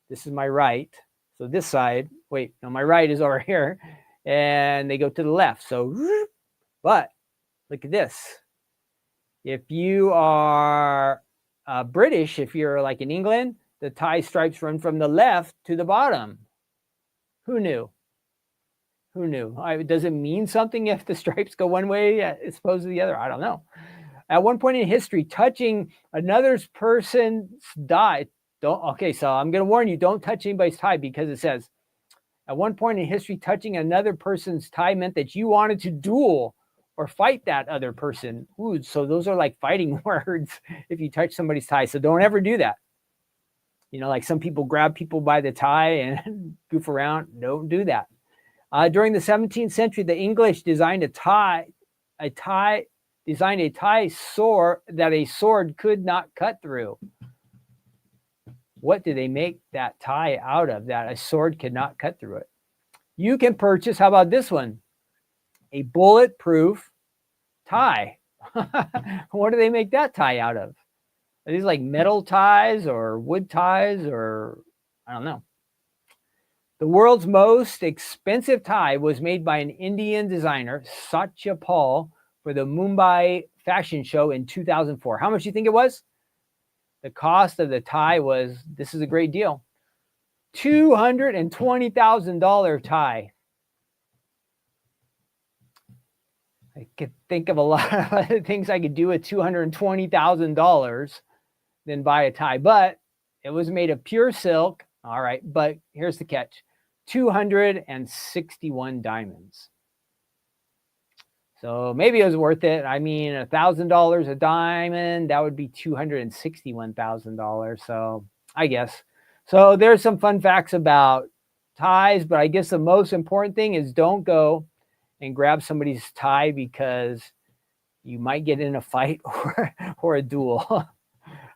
this is my right. So this side, wait, no, my right is over here. And they go to the left. So, but look at this. If you are British, if you're like in England, the tie stripes run from the left to the bottom. Who knew? Who knew? Does it mean something if the stripes go one way as opposed to the other? I don't know. At one point in history, touching another person's tie. Okay, so I'm going to warn you, don't touch anybody's tie, because it says, at one point in history, touching another person's tie meant that you wanted to duel or fight that other person. Ooh, so those are like fighting words if you touch somebody's tie. So don't ever do that. You know, like some people grab people by the tie and goof around. Don't do that. During the 17th century, the English designed a tie sword that a sword could not cut through. What did they make that tie out of that a sword could not cut through it? You can purchase, how about this one? A bulletproof tie. What do they make that tie out of? Are these like metal ties or wood ties, or I don't know. The world's most expensive tie was made by an Indian designer, Satya Paul, for the Mumbai fashion show in 2004. How much do you think it was? The cost of the tie was, this is a great deal, $220,000 tie. I could think of a lot of other things I could do with $220,000 than buy a tie, but it was made of pure silk. All right, but here's the catch. 261 diamonds. So maybe it was worth it. I mean, $1,000 a diamond, that would be $261,000. So I guess. So there's some fun facts about ties, but I guess the most important thing is don't go and grab somebody's tie, because you might get in a fight or a duel.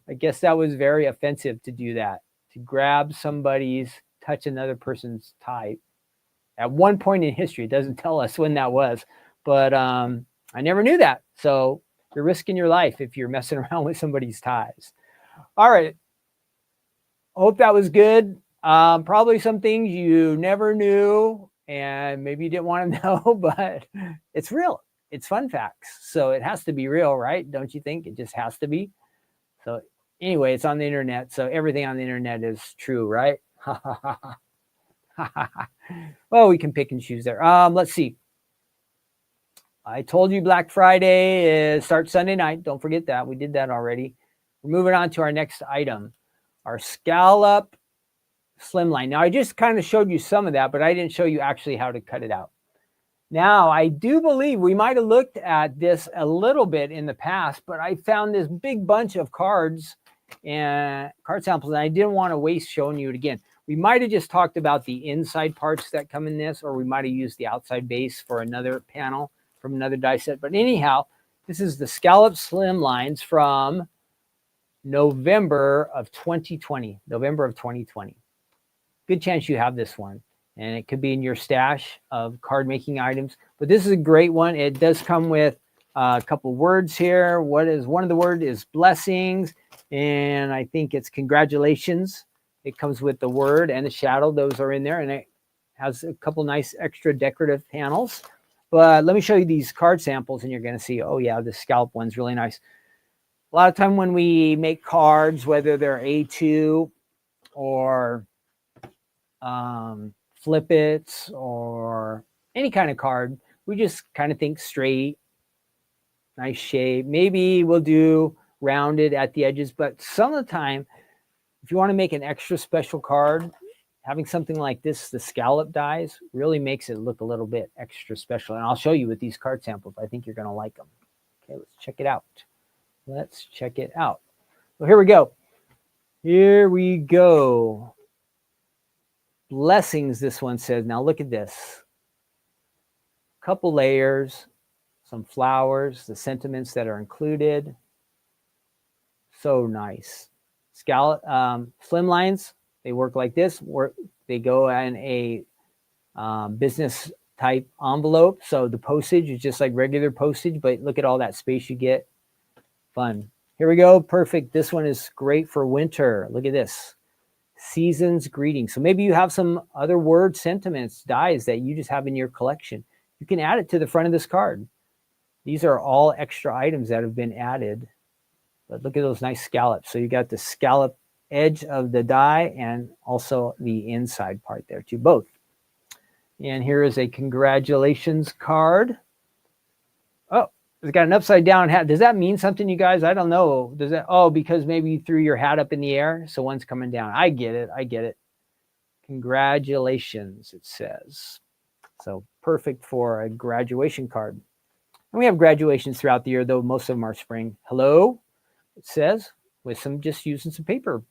I guess that was very offensive to do that, to grab somebody's, touch another person's tie. At one point in history, it doesn't tell us when that was, but I never knew that. So you're risking your life if you're messing around with somebody's ties. All right. Hope that was good. Probably some things you never knew and maybe you didn't want to know, but it's real. It's fun facts. So it has to be real, right? Don't you think? It just has to be. So anyway, it's on the internet. So everything on the internet is true, right? Well, we can pick and choose there. Let's see. I told you Black Friday starts Sunday night. Don't forget that. We did that already. We're moving on to our next item, our Scalloped Slimline. Now, I just kind of showed you some of that, but I didn't show you actually how to cut it out. Now, I do believe we might have looked at this a little bit in the past, but I found this big bunch of cards and card samples, and I didn't want to waste showing you it again. We might have just talked about the inside parts that come in this, or we might have used the outside base for another panel from another die set. But anyhow, this is the Scalloped Slimlines from November of 2020. November of 2020. Good chance you have this one, and it could be in your stash of card making items. But this is a great one. It does come with a couple words here. One of the words is blessings, and I think it's congratulations. It comes with the word and the shadow. Those are in there, and it has a couple nice extra decorative panels. But let me show you these card samples, and you're going to see, oh yeah, the scallop one's really nice. A lot of time when we make cards, whether they're A2 or flip it or any kind of card, we just kind of think straight, nice shape. Maybe we'll do rounded at the edges, but some of the time, if you want to make an extra special card, having something like this, the scallop dies, really makes it look a little bit extra special. And I'll show you with these card samples. I think you're going to like them. Okay, let's check it out. Let's check it out. Well, here we go. Here we go. Blessings, this one says. Now look at this. Couple layers, some flowers, the sentiments that are included. So nice. Slimlines, they work like this. They go in a business type envelope. So the postage is just like regular postage, but look at all that space you get. Fun. Here we go. Perfect. This one is great for winter. Look at this. Season's greetings. So maybe you have some other word sentiments, dies that you just have in your collection. You can add it to the front of this card. These are all extra items that have been added. But look at those nice scallops. So you got the scallop edge of the die and also the inside part there too, both. And here is a congratulations card. Oh, it's got an upside down hat. Does that mean something, you guys? I don't know. Does that? Oh, because maybe you threw your hat up in the air, so one's coming down. I get it. I get it. Congratulations, it says. So perfect for a graduation card. And we have graduations throughout the year, though most of them are spring. Hello, it says, with some just using some paper,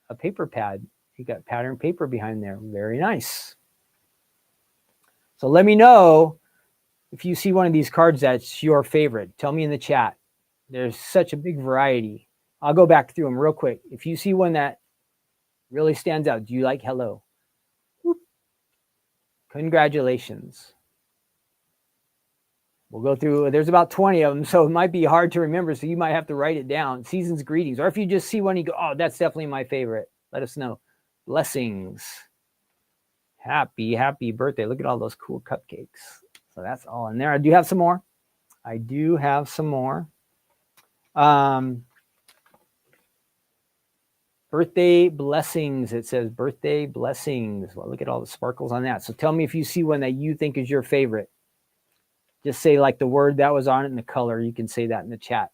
a paper pad. You got pattern paper behind there. Very nice. So let me know if you see one of these cards that's your favorite. Tell me in the chat. There's such a big variety. I'll go back through them real quick. If you see one that really stands out, do you like hello? Whoop. Congratulations. We'll go through, there's about 20 of them, so it might be hard to remember, so you might have to write it down. Season's greetings. Or if you just see one, you go, oh, that's definitely my favorite. Let us know. Blessings. Happy birthday. Look at all those cool cupcakes. So that's all in there. I do have some more. Birthday blessings. It says birthday blessings. Well, look at all the sparkles on that. So tell me if you see one that you think is your favorite. Just say like the word that was on it and the color. You can say that in the chat.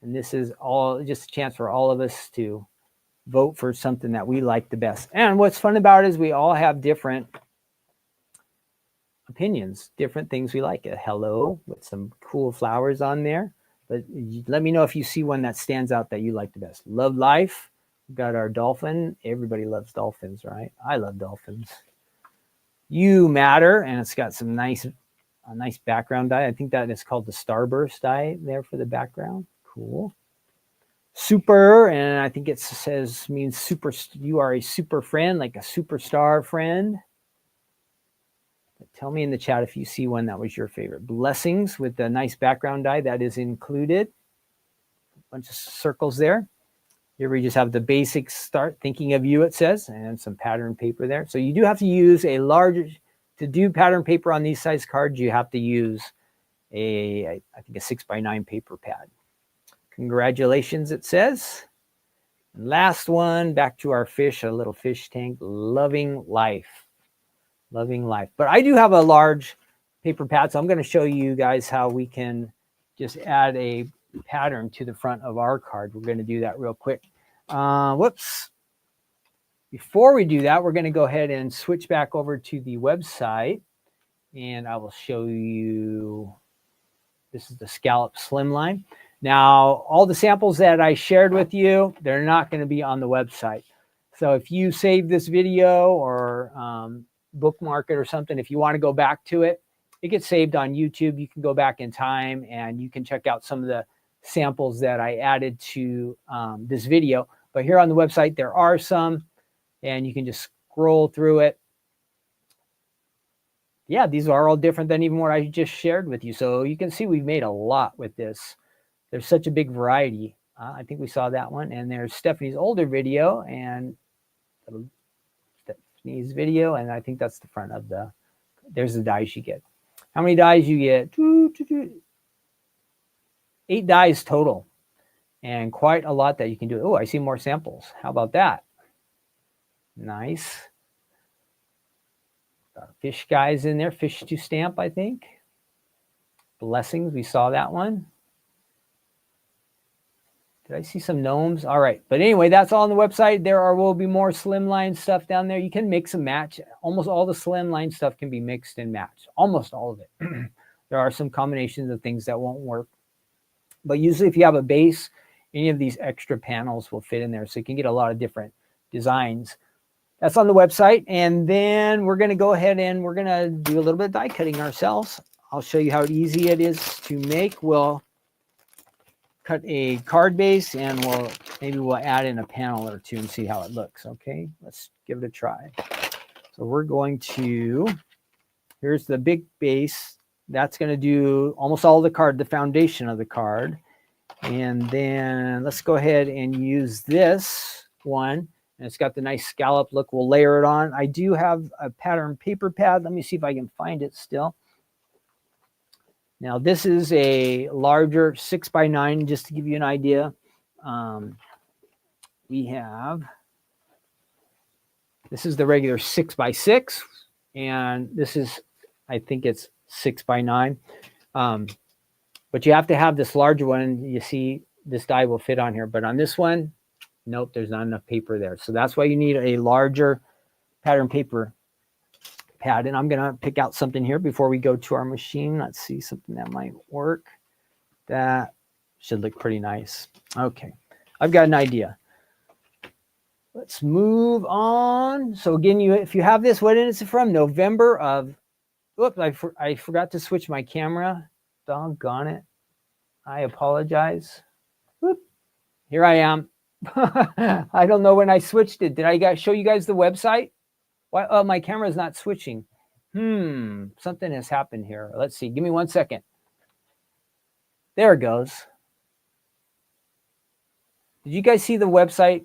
And this is all just a chance for all of us to vote for something that we like the best. And what's fun about it is we all have different opinions, different things we like. A hello with some cool flowers on there. But let me know if you see one that stands out that you like the best. Love life. We've got our dolphin. Everybody loves dolphins, right? I love dolphins. You matter. And it's got some a nice background die. I think that is called the Starburst die there for the background. Cool. Super, and I think it says means super. You are a super friend, like a superstar friend. But tell me in the chat if you see one that was your favorite. Blessings with the nice background die that is included. A bunch of circles there. Here we just have the basics. Start thinking of you, it says, and some pattern paper there. So you do have to use a large to do pattern paper on these size cards. You have to use I think a 6x9 paper pad. Congratulations, it says. And last one, back to our fish, a little fish tank. Loving life. Loving life. But I do have a large paper pad, so I'm going to show you guys how we can just add a pattern to the front of our card. We're going to do that real quick. Whoops. Before we do that, we're going to go ahead and switch back over to the website, and I will show you. This is the Scalloped Slimline. Now, all the samples that I shared with you, they're not going to be on the website. So if you save this video or bookmark it or something, if you want to go back to it, it gets saved on YouTube. You can go back in time and you can check out some of the samples that I added to this video. But here on the website, there are some, and you can just scroll through it. Yeah, these are all different than even what I just shared with you. So you can see we've made a lot with this. There's such a big variety. I think we saw that one. And there's Stephanie's older video and Stephanie's video. And I think that's the front of there's the dies you get. How many dies you get? 8 dies total. And quite a lot that you can do. Oh, I see more samples. How about that? Nice. Fish guys in there. Fish to stamp, I think. Blessings. We saw that one. Did I see some gnomes? All right. But anyway, that's all on the website. Will be more slimline stuff down there. You can mix and match. Almost all the slimline stuff can be mixed and matched. Almost all of it. There are some combinations of things that won't work. But usually if you have a base any of these extra panels will fit in there. So you can get a lot of different designs. That's on the website. And then we're going to go ahead and we're going to do a little bit of die cutting ourselves. I'll show you how easy it is to make. We'll cut a card base and we'll add in a panel or two and see how it looks. Okay, let's give it a try. So we're going to, here's the big base. That's going to do almost all the card, the foundation of the card. And then let's go ahead and use this one. And it's got the nice scallop look. We'll layer it on. I do have a pattern paper pad. Let me see if I can find it still. Now this is a larger 6x9, just to give you an idea. This is the regular 6x6, and this is, I think it's 6x9. But you have to have this larger one. You see, this die will fit on here, but on this one, nope, there's not enough paper there. So that's why you need a larger pattern paper pad. And I'm going to pick out something here before we go to our machine. Let's see something that might work. That should look pretty nice. Okay, I've got an idea. Let's move on. So again, if you have this, what is it from? November of, oops, I forgot to switch my camera. Doggone it. I apologize. Whoop. Here I am. I don't know when I switched it. Did I show you guys the website? Why? Oh, my camera is not switching. Something has happened here. Let's see. Give me 1 second. There it goes. Did you guys see the website?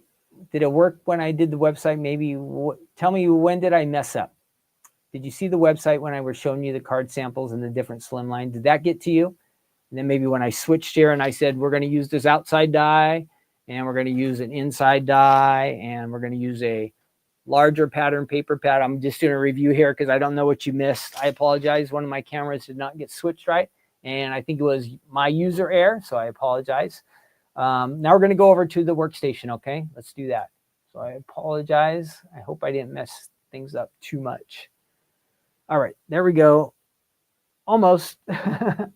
Did it work when I did the website? Maybe tell me, when did I mess up? Did you see the website when I was showing you the card samples and the different slimline? Did that get to you? And then maybe when I switched here and I said, we're going to use this outside die, and we're going to use an inside die, and we're going to use a larger pattern paper pad. I'm just doing a review here because I don't know what you missed. I apologize. One of my cameras did not get switched right, and I think it was my user error, so I apologize. Now we're going to go over to the workstation, okay? Let's do that. So I apologize. I hope I didn't mess things up too much. All right, there we go. Almost. Got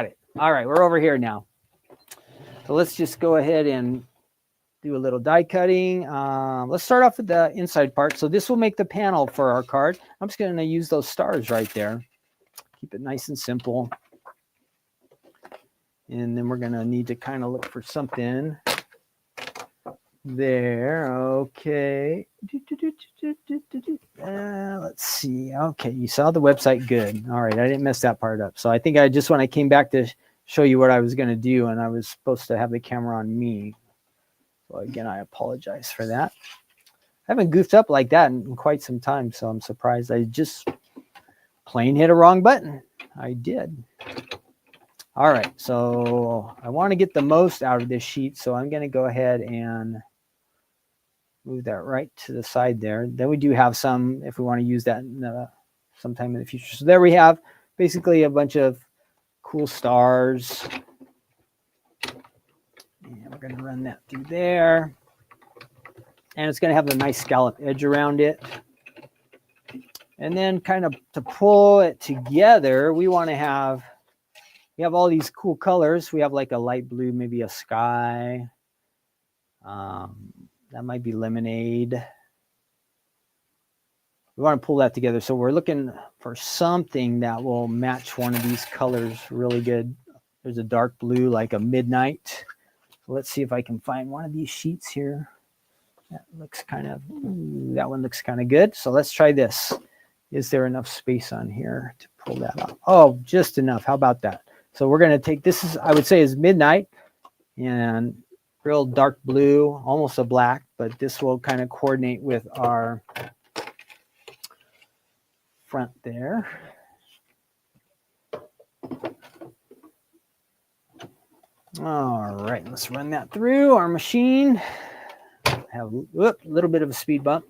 it. All right, we're over here now. So let's just go ahead and do a little die cutting. Let's start off with the inside part. So this will make the panel for our card. I'm just going to use those stars right there. Keep it nice and simple. And then we're going to need to kind of look for something there. Okay. Let's see. Okay, you saw the website. Good. All right, I didn't mess that part up. So I think when I came back to show you what I was going to do, and I was supposed to have the camera on me. So again, I apologize for that. I haven't goofed up like that in quite some time, so I'm surprised. I just plain hit a wrong button. I did. All right, so I want to get the most out of this sheet, so I'm going to go ahead and move that right to the side there. Then we do have some, if we want to use that sometime in the future. So there we have basically a bunch of cool stars. And we're going to run that through there. And it's going to have a nice scallop edge around it. And then kind of to pull it together, we want to have, we have all these cool colors. We have like a light blue, maybe a sky. That might be lemonade. We want to pull that together. So we're looking for something that will match one of these colors really good. There's a dark blue, like a midnight. So let's see if I can find one of these sheets here. That looks kind of, that one looks kind of good. So let's try this. Is there enough space on here to pull that off? Oh, just enough. How about that? So we're going to take, this is, I would say is midnight, and real dark blue, almost a black, but this will kind of coordinate with our front there. All right, let's run that through our machine. Have a little bit of a speed bump.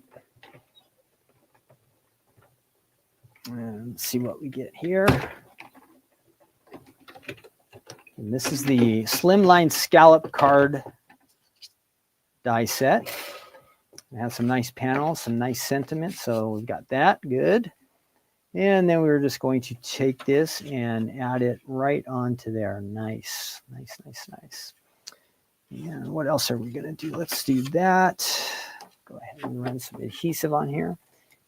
And let's see what we get here. And this is the Slimline Scallop Card die set. It has some nice panels, some nice sentiment. So we've got that. Good. And then we're just going to take this and add it right onto there. Nice, nice, nice, nice. And what else are we going to do? Let's do that. Go ahead and run some adhesive on here.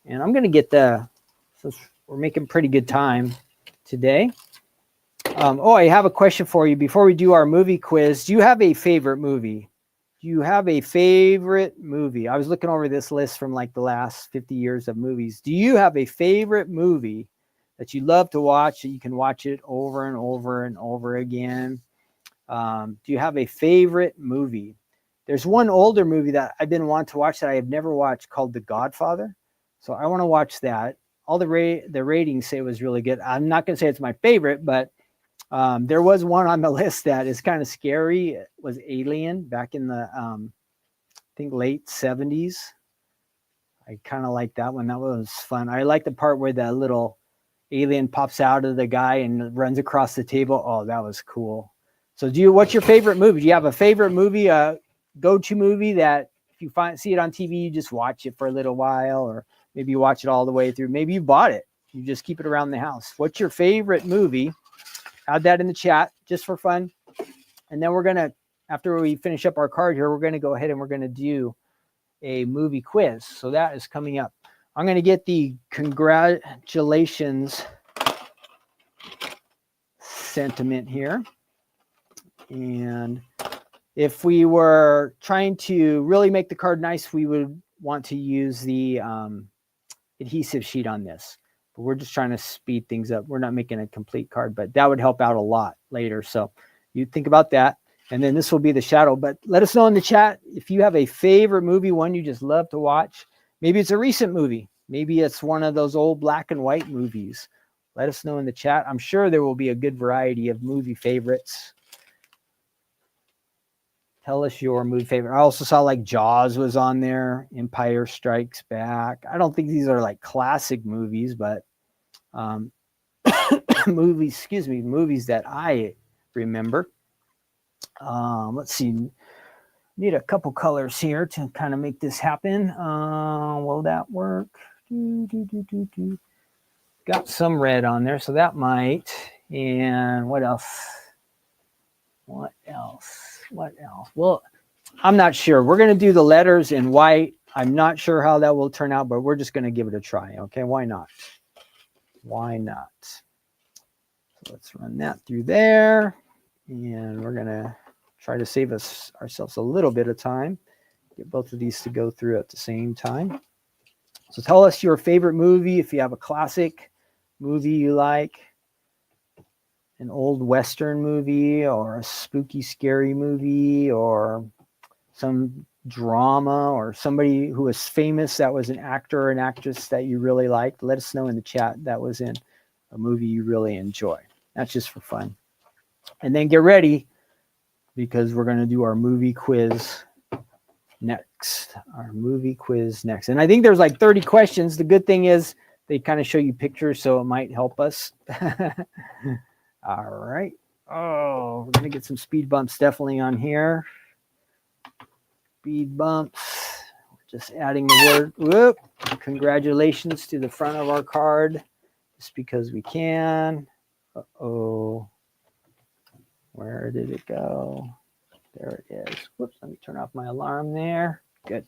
And I'm going to get since we're making pretty good time today. I have a question for you before we do our movie quiz. Do you have a favorite movie? Do you have a favorite movie? I was looking over this list from like the last 50 years of movies. Do you have a favorite movie that you love to watch, that you can watch it over and over and over again? Do you have a favorite movie? There's one older movie that I've been wanting to watch that I have never watched called The Godfather. So I want to watch that. All the ratings say it was really good. I'm not going to say it's my favorite, but there was one on the list that is kind of scary. It was Alien back in the, I think, late 70s. I kind of like that one. That was fun. I like the part where the little alien pops out of the guy and runs across the table. Oh, that was cool. So what's your favorite movie? Do you have a favorite movie, go-to movie that if you see it on TV, you just watch it for a little while, or maybe you watch it all the way through. Maybe you bought it. You just keep it around the house. What's your favorite movie? Add that in the chat just for fun. And then we're going to, after we finish up our card here, we're going to go ahead and we're going to do a movie quiz. So that is coming up. I'm going to get the congratulations sentiment here. And if we were trying to really make the card nice, we would want to use the adhesive sheet on this. But we're just trying to speed things up. We're not making a complete card, but that would help out a lot later. So you think about that. And then this will be the shadow. But let us know in the chat if you have a favorite movie, one you just love to watch. Maybe it's a recent movie. Maybe it's one of those old black and white movies. Let us know in the chat. I'm sure there will be a good variety of movie favorites. Tell us your movie favorite. I also saw like Jaws was on there. Empire Strikes Back. I don't think these are like classic movies, but movies that I remember. Let's see. Need a couple colors here to kind of make this happen. Will that work? Got some red on there, so that might. And what else? What else? Well, I'm not sure. We're going to do the letters in white. I'm not sure how that will turn out, but we're just going to give it a try. Okay, why not? Why not? So let's run that through there. And we're going to try to save ourselves a little bit of time. Get both of these to go through at the same time. So tell us your favorite movie, if you have a classic movie you like, an old Western movie, or a spooky, scary movie, or some drama, or somebody who was famous that was an actor or an actress that you really liked. Let us know in the chat that was in a movie you really enjoy. That's just for fun. And then get ready, because we're going to do our movie quiz next. And I think there's like 30 questions. The good thing is they kind of show you pictures, so it might help us. All right. Oh, we're going to get some speed bumps definitely on here. Speed bumps. We're just adding the word. Whoop. Congratulations to the front of our card, just because we can. Uh-oh. Where did it go? There it is. Whoops, let me turn off my alarm there. Good.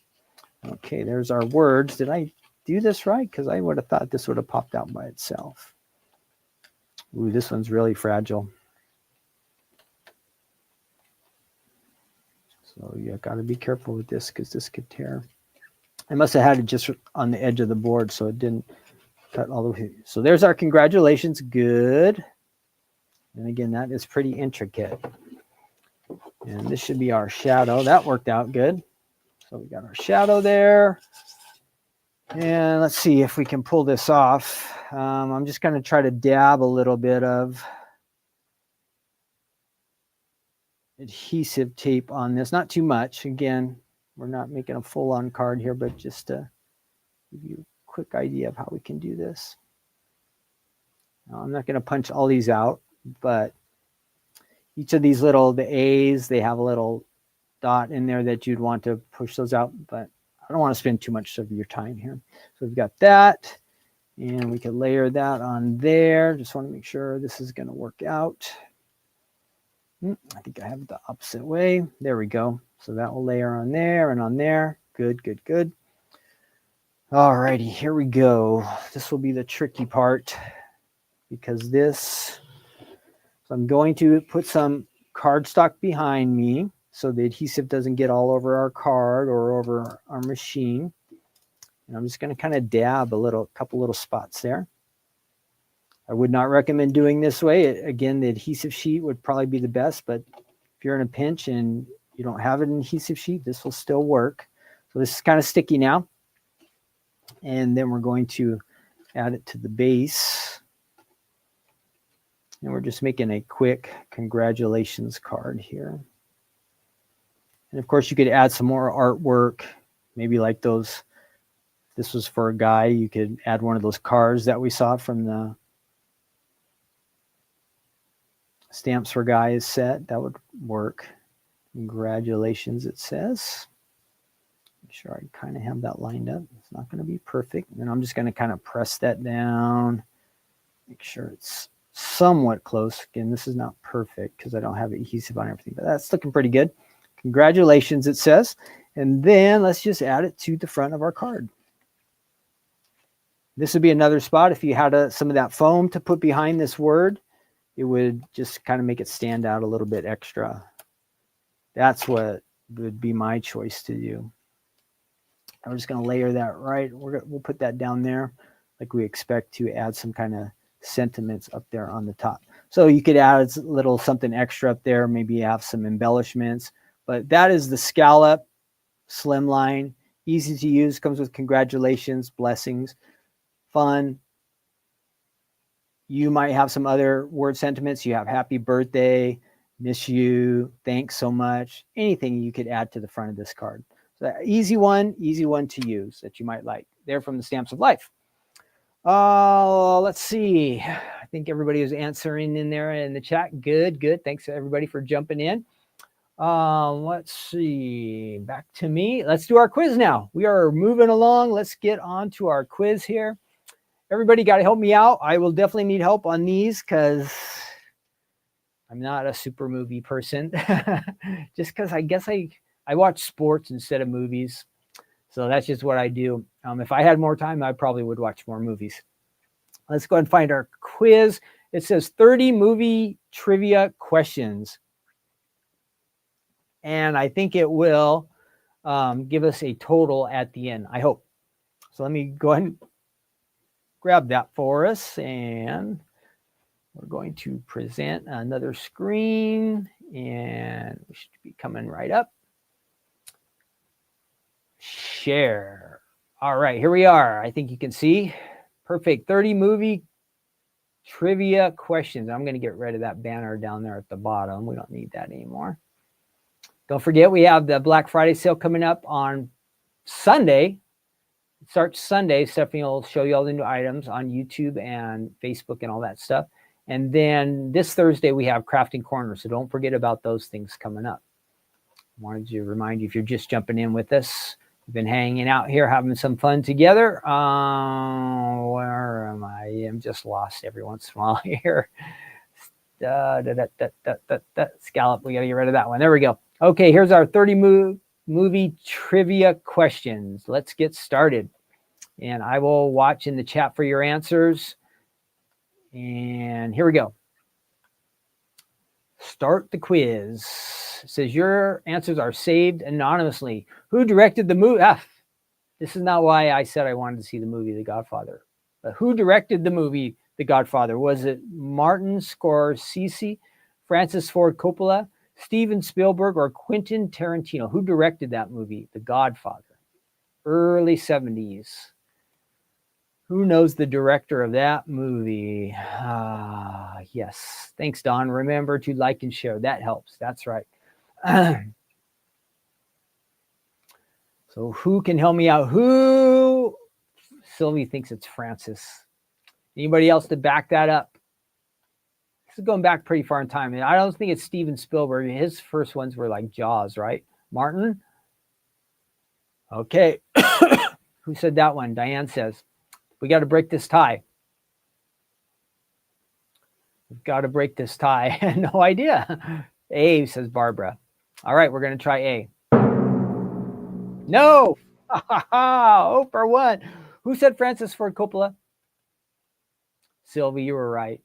Okay, there's our words. Did I do this right? Because I would have thought this would have popped out by itself. Ooh, this one's really fragile. So you got to be careful with this, because this could tear. I must have had it just on the edge of the board, so it didn't cut all the way. So there's our congratulations. Good. And again, that is pretty intricate. And this should be our shadow. That worked out good. So we got our shadow there. And let's see if we can pull this off. I'm just going to try to dab a little bit of adhesive tape on this. Not too much. Again, we're not making a full-on card here, but just to give you a quick idea of how we can do this. Now, I'm not going to punch all these out, but each of these the A's, they have a little dot in there that you'd want to push those out, but I don't want to spend too much of your time here. So we've got that. And we can layer that on there. Just want to make sure this is going to work out. I think I have it the opposite way. There we go. So that will layer on there and on there. Good, good, good. All righty, here we go. This will be the tricky part because this, so I'm going to put some cardstock behind me so the adhesive doesn't get all over our card or over our machine. And I'm just going to kind of dab a couple little spots there. I would not recommend doing this way. Again, the adhesive sheet would probably be the best, but if you're in a pinch and you don't have an adhesive sheet, this will still work. So this is kind of sticky now. And then we're going to add it to the base. And we're just making a quick congratulations card here. And of course, you could add some more artwork, maybe like those. This was for a guy. You could add one of those cards that we saw from the Stamps for Guys set. That would work. Congratulations, it says. Make sure I kind of have that lined up. It's not going to be perfect. And then I'm just going to kind of press that down. Make sure it's somewhat close. Again, this is not perfect because I don't have adhesive on everything, but that's looking pretty good. Congratulations, it says. And then let's just add it to the front of our card. This would be another spot. If you had some of that foam to put behind this word, it would just kind of make it stand out a little bit extra. That's what would be my choice to do. I'm just going to layer that right. We'll put that down there like we expect to add some kind of sentiments up there on the top. So you could add a little something extra up there. Maybe have some embellishments. But that is the Scalloped Slimline. Easy to use. Comes with congratulations, blessings, fun. You might have some other word sentiments. You have happy birthday, miss you, thanks so much. Anything you could add to the front of this card. So easy one to use that you might like. They're from the Stamps of Life. Let's see. I think everybody is answering in there in the chat. Good, good. Thanks to everybody for jumping in. Let's see. Back to me. Let's do our quiz now. We are moving along. Let's get on to our quiz here. Everybody got to help me out. I will definitely need help on these because I'm not a super movie person. Just because I guess I watch sports instead of movies. So that's just what I do. If I had more time, I probably would watch more movies. Let's go ahead and find our quiz. It says 30 movie trivia questions. And I think it will give us a total at the end, I hope. So let me go ahead and grab that for us. And we're going to present another screen. And we should be coming right up. Share. All right, here we are. I think you can see. Perfect. 30 movie trivia questions. I'm going to get rid of that banner down there at the bottom. We don't need that anymore. Don't forget, we have the Black Friday sale coming up on Sunday. It starts Sunday. Stephanie will show you all the new items on YouTube and Facebook and all that stuff. And then this Thursday, we have Crafting Corner. So don't forget about those things coming up. Wanted to remind you if you're just jumping in with us. We've been hanging out here, having some fun together. Where am I? I'm just lost every once in a while here. Scallop. We got to get rid of that one. There we go. Okay, here's our 30 movie trivia questions. Let's get started. And I will watch in the chat for your answers. And here we go. Start the quiz. It says your answers are saved anonymously. Who directed the movie? This is not why I said I wanted to see the movie The Godfather. But who directed the movie The Godfather? Was it Martin Scorsese, Francis Ford Coppola, Steven Spielberg, or Quentin Tarantino? Who directed that movie, The Godfather? Early 70s. Who knows the director of that movie? Yes. Thanks, Don. Remember to like and share. That helps. That's right. So who can help me out? Who? Sylvie thinks it's Francis. Anybody else to back that up? This is going back pretty far in time. And I don't think it's Steven Spielberg. His first ones were like Jaws, right? Martin? Okay. Who said that one? Diane says. We got to break this tie. We've got to break this tie. No idea. A, says Barbara. All right, we're going to try A. No. 0 for 1. Who said Francis Ford Coppola? Sylvie, you were right.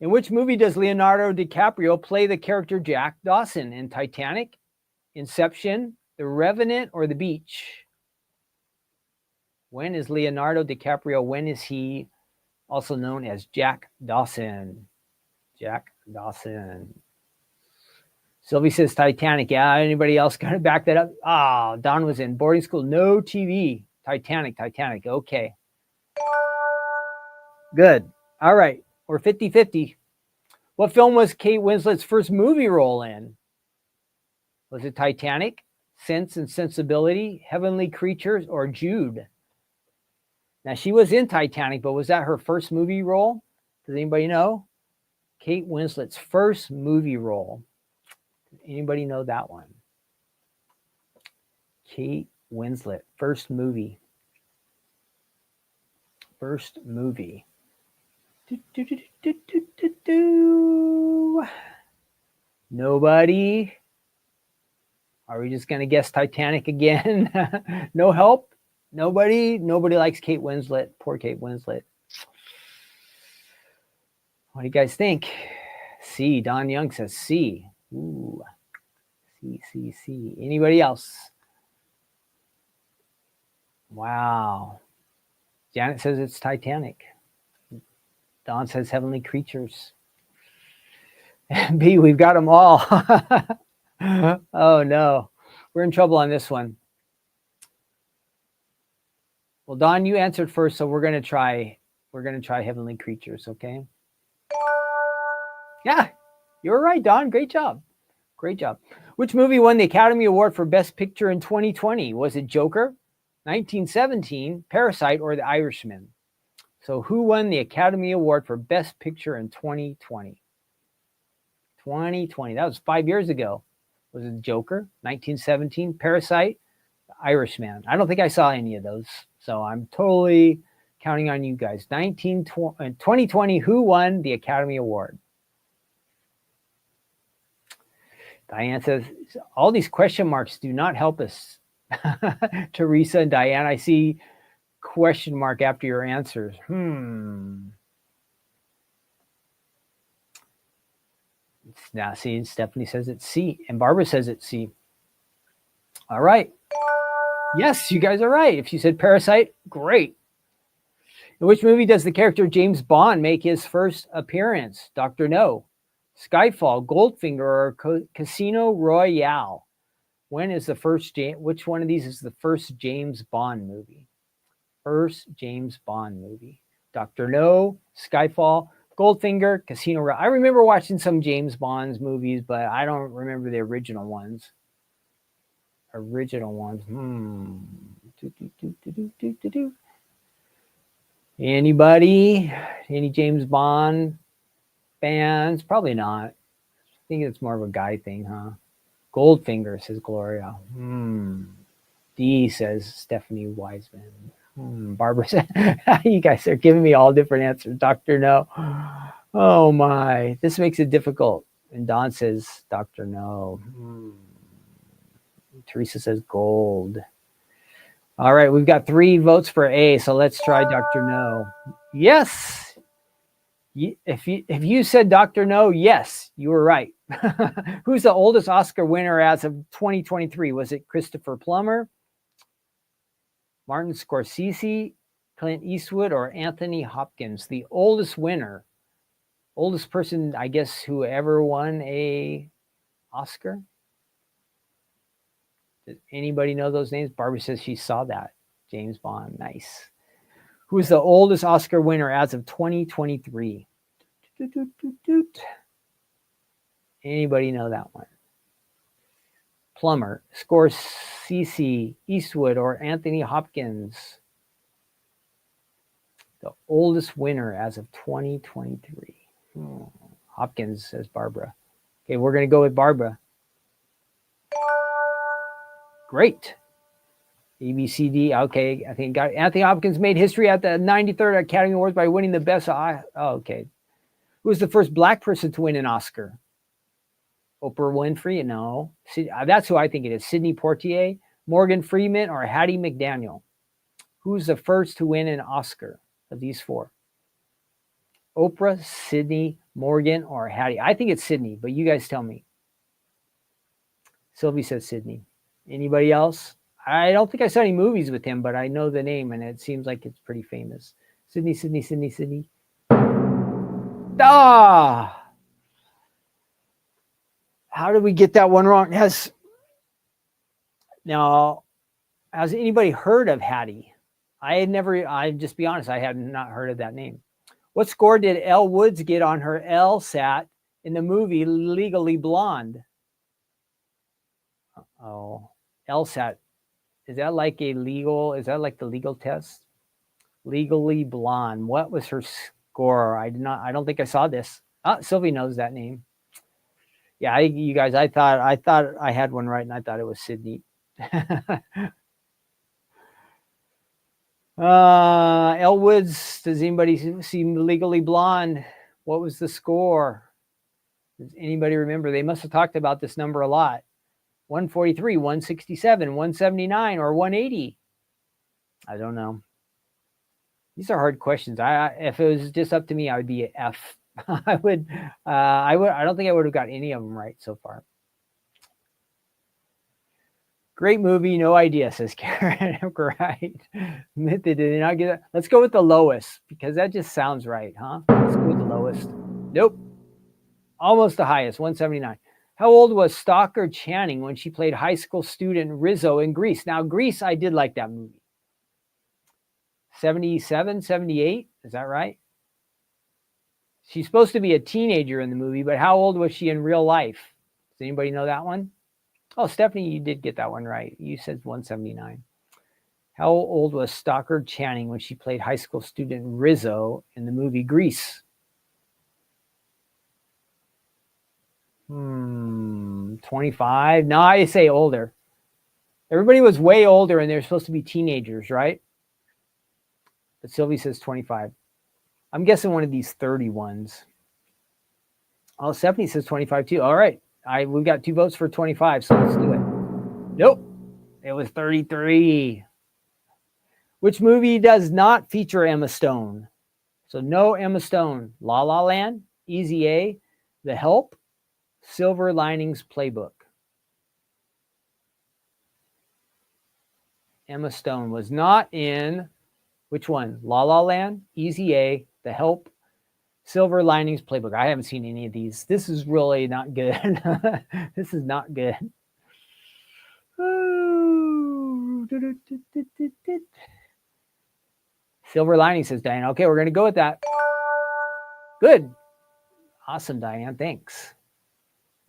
In which movie does Leonardo DiCaprio play the character Jack Dawson? In Titanic, Inception, The Revenant, or The Beach? When is Leonardo DiCaprio? When is he also known as Jack Dawson? Jack Dawson. Sylvie says Titanic. Yeah, anybody else got to back that up? Ah, Don was in boarding school. No TV. Titanic. Okay. Good. All right. We're 50-50. What film was Kate Winslet's first movie role in? Was it Titanic, Sense and Sensibility, Heavenly Creatures, or Jude? Now, she was in Titanic, but was that her first movie role? Does anybody know? Kate Winslet's first movie role. Anybody know that one? Kate Winslet, first movie. Nobody? Are we just going to guess Titanic again? No help? Nobody likes Kate Winslet. Poor Kate Winslet. What do you guys think? C. Don Young says C. Ooh. C. Anybody else? Wow. Janet says it's Titanic. Don says Heavenly Creatures. And B, we've got them all. Oh no. We're in trouble on this one. Well, Don, you answered first, so we're gonna try Heavenly Creatures, okay? Yeah, you were right, Don. Great job. Which movie won the Academy Award for Best Picture in 2020? Was it Joker, 1917, Parasite, or The Irishman? So who won the Academy Award for Best Picture in 2020? 2020. That was 5 years ago. Was it Joker, 1917, Parasite, The Irishman? I don't think I saw any of those, so I'm totally counting on you guys. 2020, who won the Academy Award? Diane says, all these question marks do not help us. Teresa and Diane, I see question mark after your answers. Now, see, Stephanie says it's C, and Barbara says it's C. All right. Yes, you guys are right. If you said Parasite, great. In which movie does the character James Bond make his first appearance? Dr. No, Skyfall, Goldfinger, or Casino Royale? When is the first which one of these is the first James Bond movie? First James Bond movie. Dr. No, Skyfall, Goldfinger, Casino Royale. I remember watching some James Bond's movies, but I don't remember the original ones. Anybody? Any James Bond fans? Probably not. I think it's more of a guy thing, huh? Goldfinger, says Gloria. D, says Stephanie Wiseman. Barbara said, you guys are giving me all different answers. Dr. No. Oh my, this makes it difficult. And Don says, Dr. No. Teresa says gold. All right, we've got 3 votes for A, so let's try Dr. No. Yes. If you said Dr. No, yes, you were right. Who's the oldest Oscar winner as of 2023? Was it Christopher Plummer, Martin Scorsese, Clint Eastwood, or Anthony Hopkins? The oldest winner, oldest person, I guess, who ever won a Oscar. Does anybody know those names? Barbara says she saw that. James Bond, nice. Who is the oldest Oscar winner as of 2023? Anybody know that one? Plummer, Scorsese, Eastwood, or Anthony Hopkins? The oldest winner as of 2023. Hopkins, says Barbara. Okay, we're going to go with Barbara. Great. A, B, C, D. Okay, I think got it. Anthony Hopkins made history at the 93rd Academy Awards by winning the best. Okay. Who was the first black person to win an Oscar? Oprah Winfrey? No. That's who I think it is. Sidney Poitier, Morgan Freeman, or Hattie McDaniel? Who's the first to win an Oscar of these four? Oprah, Sidney, Morgan, or Hattie? I think it's Sidney, but you guys tell me. Sylvie says Sidney. Anybody else? I don't think I saw any movies with him, but I know the name, and it seems like it's pretty famous. Sidney, Sidney, Sidney, Sidney. Ah! How did we get that one wrong? Now, has anybody heard of Hattie? I just be honest, I had not heard of that name. What score did Elle Woods get on her LSAT in the movie Legally Blonde? Oh, LSAT. Is that like the legal test? Legally Blonde. What was her score? I don't think I saw this. Sylvie knows that name. Yeah, you guys, I thought I had one right, and I thought it was Sydney. Elle Woods, does anybody see Legally Blonde? What was the score? Does anybody remember? They must have talked about this number a lot. 143, 167, 179, or 180? I don't know. These are hard questions. If it was just up to me, I would be an F. I don't think I would have got any of them right so far. Great movie, no idea, says Karen. Right. Admit they did not get it. Let's go with the lowest, because that just sounds right, huh? Let's go with the lowest. Nope. Almost the highest, 179. How old was Stockard Channing when she played high school student Rizzo in Grease? Now, Grease, I did like that movie. 77, 78, is that right? She's supposed to be a teenager in the movie, but how old was she in real life? Does anybody know that one? Oh, Stephanie, you did get that one right. You said 179. How old was Stockard Channing when she played high school student Rizzo in the movie Grease? 25? No, I say older. Everybody was way older, and they're supposed to be teenagers, right? But Sylvie says 25. I'm guessing one of these 30 ones. Oh, Stephanie says 25 too. All right. We've got 2 votes for 25, so let's do it. Nope. It was 33. Which movie does not feature Emma Stone? So no Emma Stone. La La Land, Easy A, The Help, Silver Linings Playbook. Emma Stone was not in which one? La La Land, Easy A, The Help, Silver Linings Playbook. I haven't seen any of these. This is really not good. This is not good. Silver Lining, says Diane. Okay, we're going to go with that. Good. Awesome, Diane. Thanks.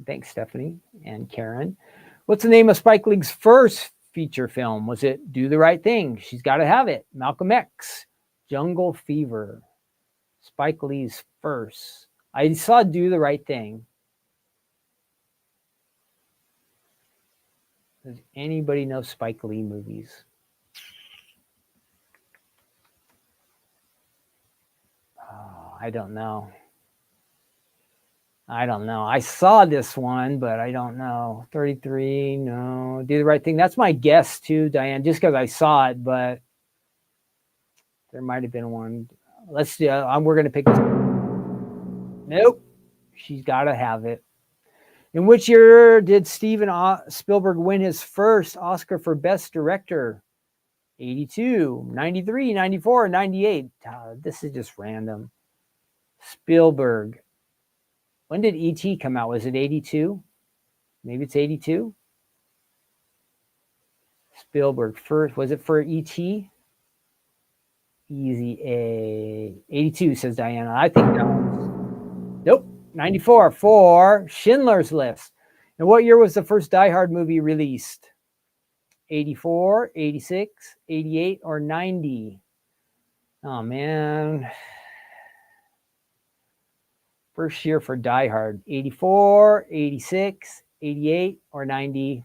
Thanks, Stephanie and Karen. What's the name of Spike Lee's first feature film? Was it Do the Right Thing? She's Got to Have It. Malcolm X. Jungle Fever. Spike Lee's first. I saw Do the Right Thing. Does anybody know Spike Lee movies? Oh, I don't know. I saw this one, but I don't know. 33, no. Do the Right Thing. That's my guess too, Diane, just because I saw it, but there might have been one. Let's do we're going to pick this. Nope. She's Got to Have It. In which year did Steven Spielberg win his first Oscar for Best Director? 82, 93, 94, 98. This is just random. Spielberg. When did E.T. come out? Was it 82? Maybe it's 82. Spielberg first. Was it for E.T.? Easy A. 82, says Diana. I think that one's. Nope. 94 for Schindler's List. And what year was the first Die Hard movie released? 84, 86, 88, or 90? Oh, man. First year for Die Hard. 84, 86, 88, or 90?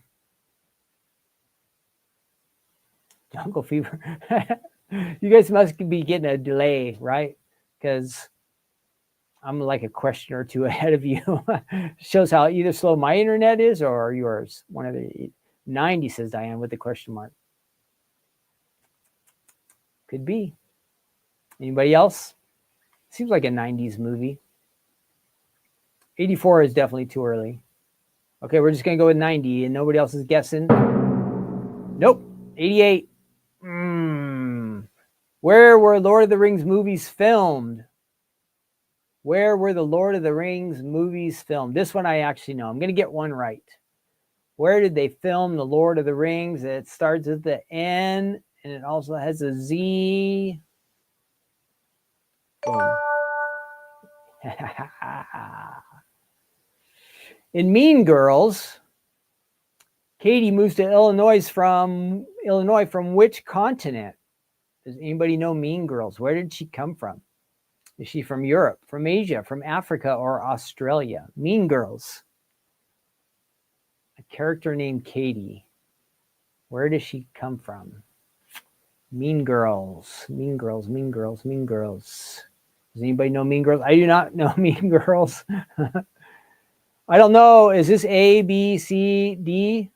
Jungle Fever. You guys must be getting a delay, right? Because I'm like a question or two ahead of you. Shows how either slow my internet is or yours. One of the 90, says Diane with the question mark. Could be. Anybody else? Seems like a 90s movie. 84 is definitely too early. Okay, we're just going to go with 90 and nobody else is guessing. Nope. 88. Where were Lord of the Rings movies filmed? Where were the Lord of the Rings movies filmed? This one I actually know. I'm going to get one right. Where did they film the Lord of the Rings? It starts at the N and it also has a Z. Boom. In Mean Girls, Katie moves to Illinois from which continent? Does anybody know Mean Girls? Where did she come from? Is she from Europe, from Asia, from Africa, or Australia? Mean Girls. A character named Katie. Where does she come from? Mean Girls. Mean Girls, Mean Girls, Mean Girls. Does anybody know Mean Girls? I do not know Mean Girls. I don't know. Is this A, B, C, D?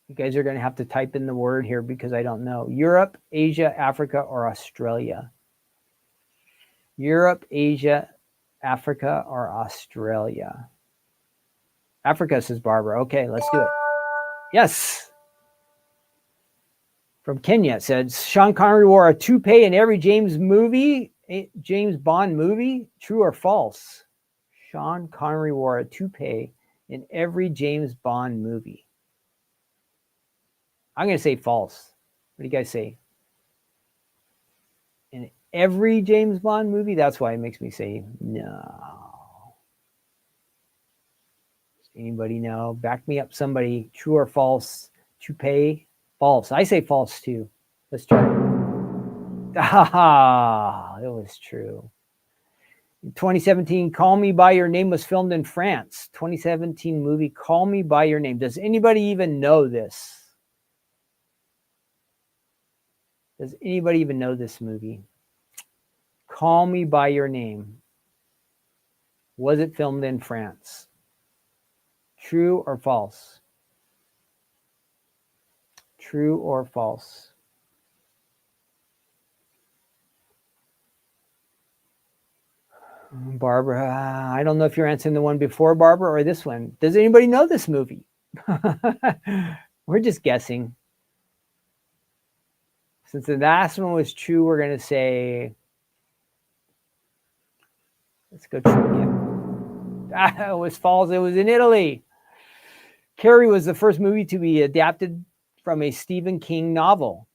You guys are going to have to type in the word here because I don't know. Europe, Asia, Africa, or Australia? Europe, Asia, Africa, or Australia? Africa, says Barbara. Okay, let's do it. Yes. From Kenya, it says, Sean Connery wore a toupee in every James Bond movie. True or false? Sean Connery wore a toupee in every James Bond movie. I'm going to say false. What do you guys say? In every James Bond movie? That's why it makes me say no. Does anybody know? Back me up, somebody. True or false? Toupee? False. I say false too. Let's try it. Ah, it was true. In 2017, Call Me By Your Name was filmed in France. 2017 movie, Call Me By Your Name. Does anybody even know this? Does anybody even know this movie? Call Me By Your Name. Was it filmed in France? True or false? True or false? Barbara, I don't know if you're answering the one before Barbara or this one. Does anybody know this movie? We're just guessing. Since the last one was true, we're going to say, let's go true again. It was false. It was in Italy. Carrie was the first movie to be adapted from a Stephen King novel.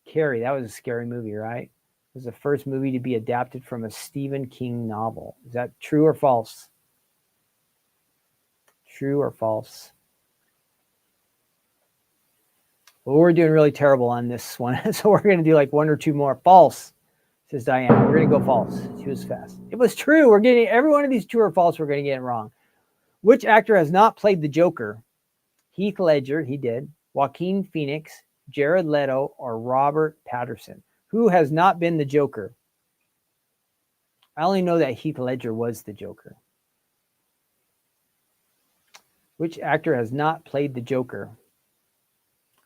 Carrie, that was a scary movie, right? It was the first movie to be adapted from a Stephen King novel. Is that true or false? True or false? Well, we're doing really terrible on this one, so we're going to do like one or two more. False, says Diane. We're going to go false. She was fast. It was true. We're getting every one of these true or false. We're going to get it wrong. Which actor has not played the Joker? Heath Ledger, he did. Joaquin Phoenix, Jared Leto, or Robert Pattinson? Who has not been the Joker? I only know that Heath Ledger was the Joker. Which actor has not played the Joker?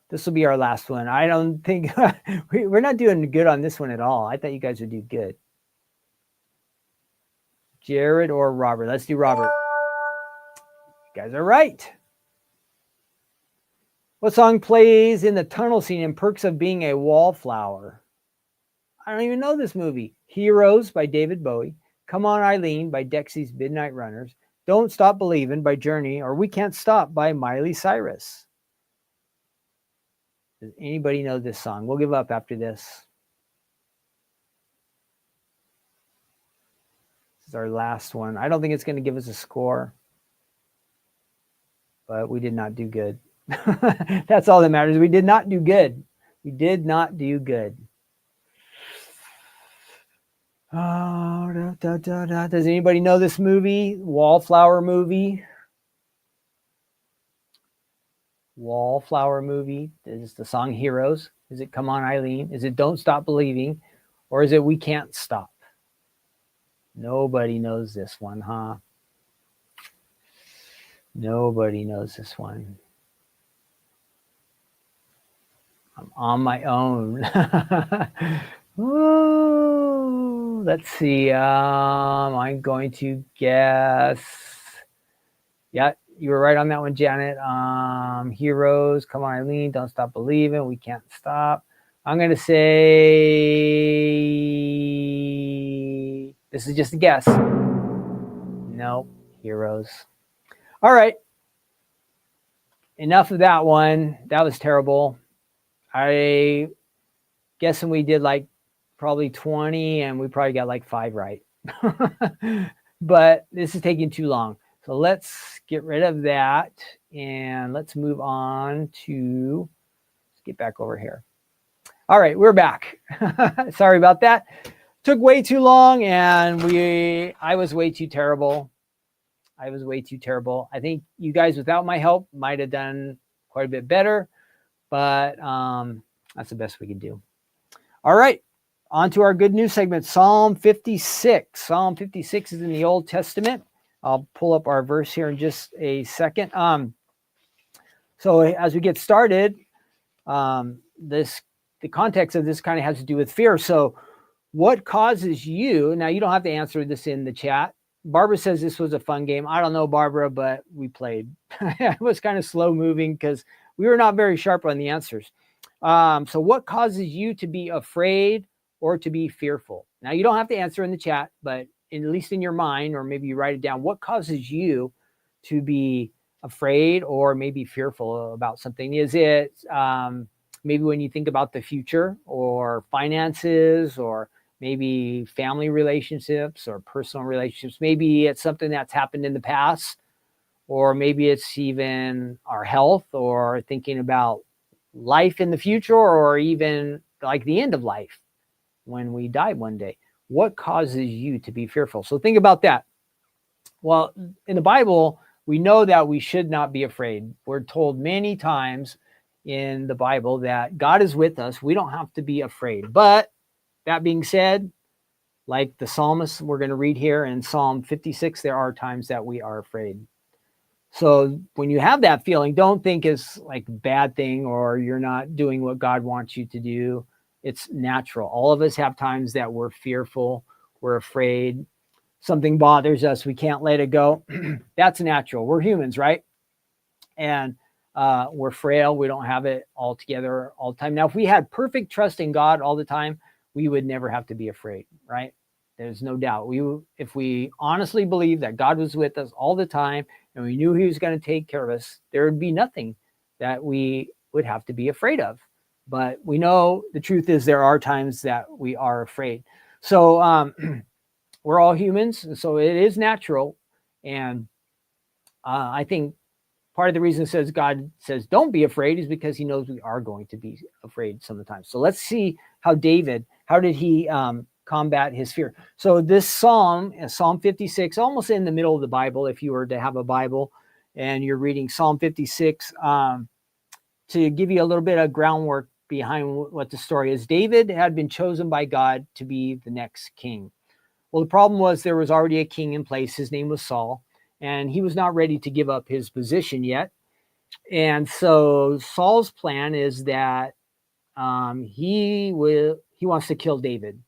This will be our last one. I don't think we're not doing good on this one at all. I thought you guys would do good. Jared or Robert? Let's do Robert. You guys are right. What song plays in the tunnel scene in Perks of Being a Wallflower? I don't even know this movie. Heroes by David Bowie. Come On Eileen by Dexy's Midnight Runners. Don't Stop Believin' by Journey, or We Can't Stop by Miley Cyrus. Does anybody know this song? We'll give up after this. This is our last one. I don't think it's going to give us a score, but we did not do good. That's all that matters. We did not do good. We did not do good. Oh, Does anybody know this movie? Wallflower movie? Wallflower movie? Is the song Heroes? Is it Come On Eileen? Is it Don't Stop Believing? Or is it We Can't Stop? Nobody knows this one, huh? Nobody knows this one. I'm on my own. Whoa, let's see. I'm going to guess. Yeah, you were right on that one, Janet. Heroes, Come On Eileen, Don't Stop Believing, We Can't Stop. I'm going to say, this is just a guess. Nope, Heroes. All right. Enough of that one. That was terrible. I guessing we did like probably 20 and we probably got like 5 right. But this is taking too long. So let's get rid of that and let's move on to, let's get back over here. All right, we're back. Sorry about that. Took way too long and I was way too terrible. I think you guys without my help might have done quite a bit better, but that's the best we can do. All right, on to our good news segment, Psalm 56. Psalm 56 is in the Old Testament. I'll pull up our verse here in just a second. So as we get started, the context of this kind of has to do with fear. So what causes you, now you don't have to answer this in the chat. Barbara says this was a fun game. I don't know, Barbara, but we played. It was kind of slow moving because we were not very sharp on the answers. So what causes you to be afraid or to be fearful? Now, you don't have to answer in the chat, but at least in your mind, or maybe you write it down, what causes you to be afraid or maybe fearful about something? Is it maybe when you think about the future or finances or maybe family relationships or personal relationships? Maybe it's something that's happened in the past, or maybe it's even our health or thinking about life in the future, or even like the end of life when we die one day. What causes you to be fearful? So think about that. Well, in the Bible, we know that we should not be afraid. We're told many times in the Bible that God is with us. We don't have to be afraid. But that being said, like the psalmist we're going to read here in Psalm 56, there are times that we are afraid. So when you have that feeling, don't think it's like a bad thing or you're not doing what God wants you to do. It's natural. All of us have times that we're fearful, we're afraid, something bothers us, we can't let it go. That's natural. We're humans, right? And we're frail. We don't have it all together all the time. Now, if we had perfect trust in God all the time, we would never have to be afraid, right? There's no doubt. If we honestly believe that God was with us all the time and we knew he was going to take care of us, there would be nothing that we would have to be afraid of. But we know the truth is there are times that we are afraid. So we're all humans, so it is natural. And I think part of the reason God says don't be afraid is because he knows we are going to be afraid sometimes. So let's see how how did he combat his fear? So this Psalm 56, almost in the middle of the Bible, if you were to have a Bible and you're reading Psalm 56, to give you a little bit of groundwork behind what the story is. David had been chosen by God to be the next king. Well, the problem was there was already a king in place. His name was Saul, and he was not ready to give up his position yet. And so Saul's plan is that he wants to kill David.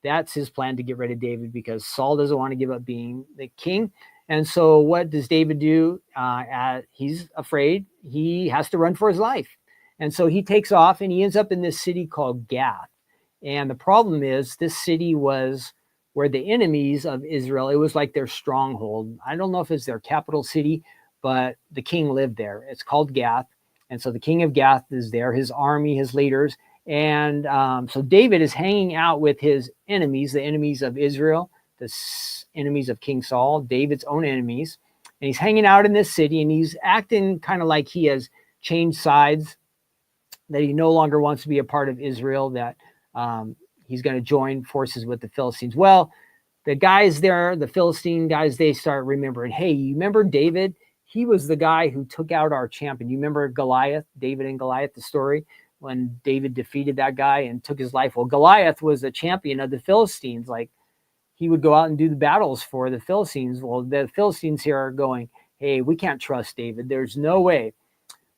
That's his plan, to get rid of David, because Saul doesn't want to give up being the king. And so what does David do? He's afraid. He has to run for his life. And so he takes off and he ends up in this city called Gath. And the problem is this city was where the enemies of Israel, it was like their stronghold. I don't know if it's their capital city, but the king lived there. It's called Gath. And so the king of Gath is there, his army, his leaders. And so David is hanging out with his enemies, the enemies of Israel, the enemies of King Saul, David's own enemies. And he's hanging out in this city and he's acting kind of like he has changed sides, that he no longer wants to be a part of Israel, that he's going to join forces with the Philistines. Well, the guys there, the Philistine guys, they start remembering, hey, you remember David? He was the guy who took out our champion. You remember Goliath, David and Goliath, the story when David defeated that guy and took his life? Well, Goliath was a champion of the Philistines. Like, he would go out and do the battles for the Philistines. Well, the Philistines here are going, hey, we can't trust David. There's no way.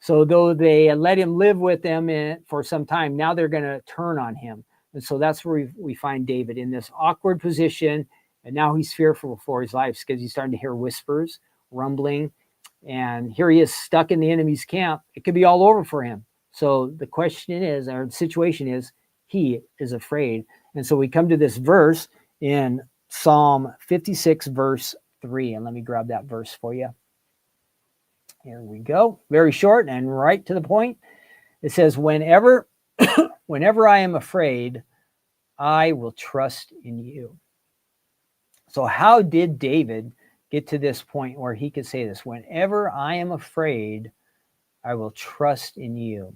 So though they let him live with them for some time, now they're going to turn on him. And so that's where we find David in this awkward position. And now he's fearful for his life because he's starting to hear whispers, rumbling. And here he is stuck in the enemy's camp. It could be all over for him. So the question is, or the situation is, he is afraid. And so we come to this verse in Psalm 56, verse 3. And let me grab that verse for you. Here we go. Very short and right to the point. It says, whenever I am afraid, I will trust in you. So how did David get to this point where he could say this? Whenever I am afraid, I will trust in you.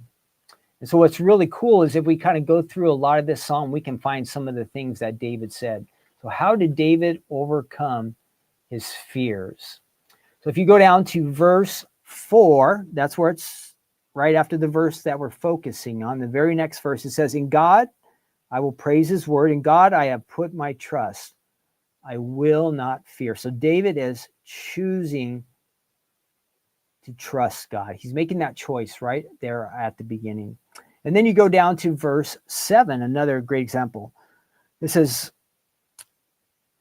And so what's really cool is if we kind of go through a lot of this psalm, we can find some of the things that David said. So how did David overcome his fears? So if you go down to verse 4, that's where it's right after the verse that we're focusing on. The very next verse, it says, in God, I will praise his word. In God, I have put my trust. I will not fear. So David is choosing to trust God. He's making that choice right there at the beginning. And then you go down to verse 7, another great example. It says,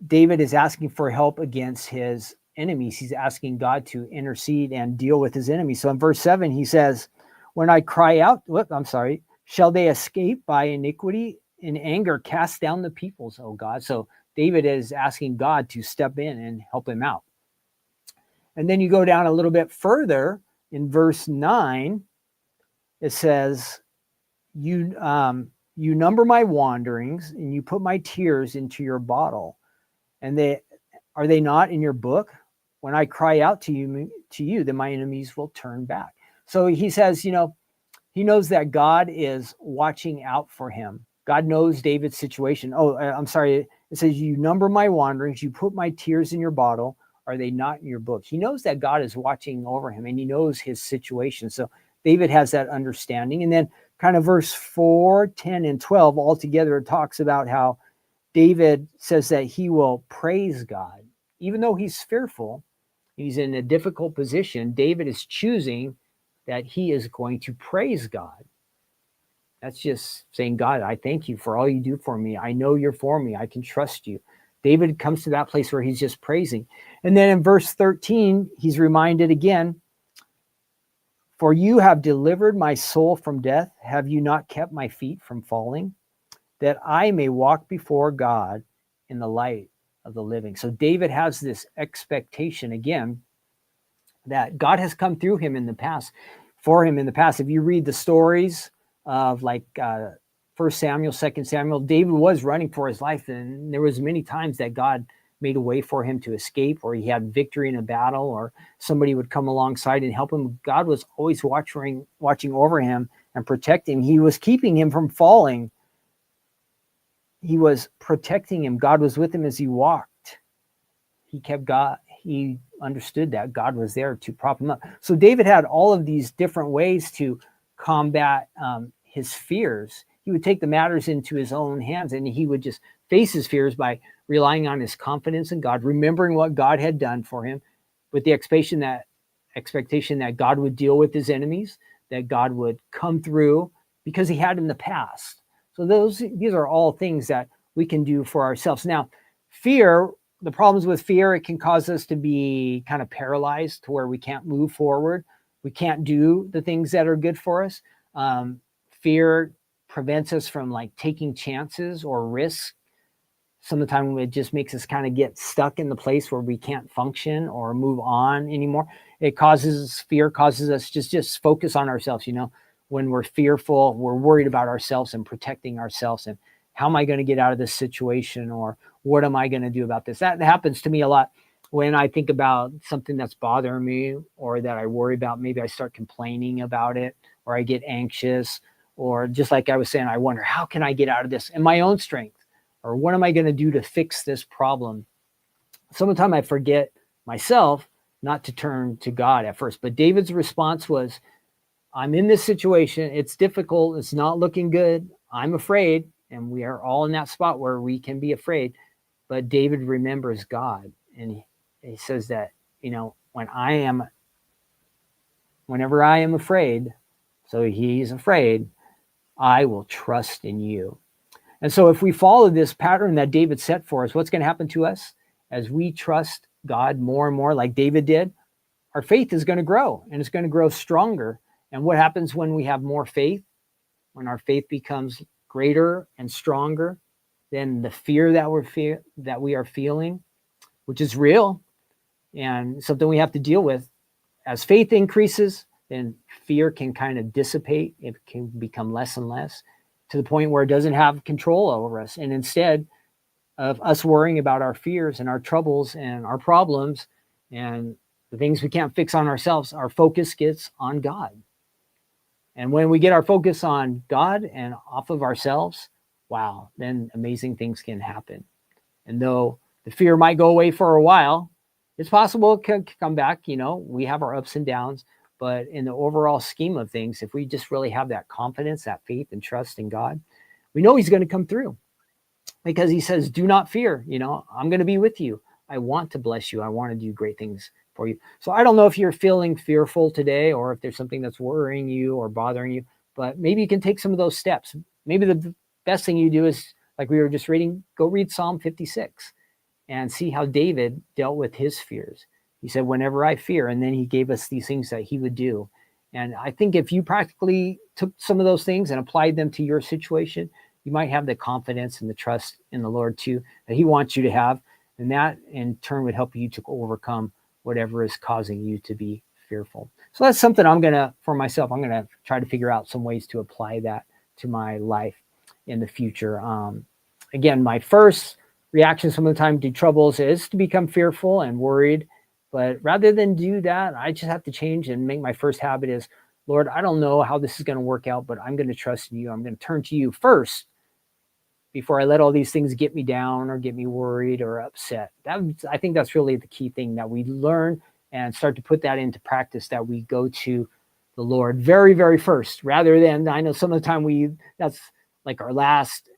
David is asking for help against his enemies. He's asking God to intercede and deal with his enemies. So in verse 7, he says, when I cry out, shall they escape by iniquity? In anger, cast down the peoples, oh God. So David is asking God to step in and help him out. And then you go down a little bit further in verse 9, it says, you number my wanderings and you put my tears into your bottle. And are they not in your book? When I cry out to you, then my enemies will turn back. So he says, he knows that God is watching out for him. God knows David's situation. It says, you number my wanderings, you put my tears in your bottle. Are they not in your book? He knows that God is watching over him and he knows his situation. So David has that understanding. And then kind of verse 4, 10, and 12 altogether, it talks about how David says that he will praise God. Even though he's fearful, he's in a difficult position, David is choosing that he is going to praise God. That's just saying, God, I thank you for all you do for me. I know you're for me. I can trust you. David comes to that place where he's just praising. And then in verse 13, he's reminded again, for you have delivered my soul from death. Have you not kept my feet from falling? That I may walk before God in the light of the living. So David has this expectation again that God has come through him in the past, for him in the past. If you read the stories of 1 Samuel, 2 Samuel, David was running for his life, and there was many times that God made a way for him to escape, or he had victory in a battle, or somebody would come alongside and help him. God was always watching over him and protecting him. He was keeping him from falling. He was protecting him. God was with him as he walked. He understood that God was there to prop him up. So David had all of these different ways to combat his fears. He would take the matters into his own hands, and he would just face his fears by relying on his confidence in God, remembering what God had done for him, with the expectation that God would deal with his enemies, that God would come through because he had in the past. So these are all things that we can do for ourselves. Now, fear, the problems with fear, it can cause us to be kind of paralyzed to where we can't move forward. We can't do the things that are good for us. Fear prevents us from taking chances or risks. Some of the time it just makes us kind of get stuck in the place where we can't function or move on anymore. Fear causes us just focus on ourselves. When we're fearful, we're worried about ourselves and protecting ourselves. And how am I going to get out of this situation? Or what am I going to do about this? That happens to me a lot when I think about something that's bothering me or that I worry about. Maybe I start complaining about it, or I get anxious, Or just like I was saying, I wonder, how can I get out of this in my own strength? Or what am I going to do to fix this problem? Sometimes I forget myself not to turn to God at first. But David's response was, I'm in this situation. It's difficult. It's not looking good. I'm afraid. And we are all in that spot where we can be afraid. But David remembers God. And he says that, whenever I am afraid, so he's afraid, I will trust in you. And so if we follow this pattern that David set for us, what's going to happen to us as we trust God more and more like David did? Our faith is going to grow, and it's going to grow stronger. And what happens when we have more faith? When our faith becomes greater and stronger than the fear that we are feeling, which is real and something we have to deal with. As faith increases, then fear can kind of dissipate. It can become less and less to the point where it doesn't have control over us. And instead of us worrying about our fears and our troubles and our problems and the things we can't fix on ourselves, our focus gets on God. And when we get our focus on God and off of ourselves, wow, then amazing things can happen. And though the fear might go away for a while, it's possible it could come back. We have our ups and downs, but in the overall scheme of things, if we just really have that confidence, that faith and trust in God, we know he's going to come through, because he says, do not fear. I'm going to be with you. I want to bless you. I want to do great things for you. So I don't know if you're feeling fearful today, or if there's something that's worrying you or bothering you, but maybe you can take some of those steps. Maybe the best thing you do is, like we were just reading, go read Psalm 56 and see how David dealt with his fears. He said, whenever I fear, and then he gave us these things that he would do. And I think if you practically took some of those things and applied them to your situation, you might have the confidence and the trust in the Lord too, that he wants you to have. And that in turn would help you to overcome whatever is causing you to be fearful. So that's something I'm going to try to figure out some ways to apply that to my life in the future. Again, my first reaction some of the time to troubles is to become fearful and worried. But rather than do that, I just have to change and make my first habit is, Lord, I don't know how this is going to work out, but I'm going to trust in you. I'm going to turn to you first before I let all these things get me down or get me worried or upset. I think that's really the key thing, that we learn and start to put that into practice, that we go to the Lord very, very first, rather than, I know some of the time that's like our last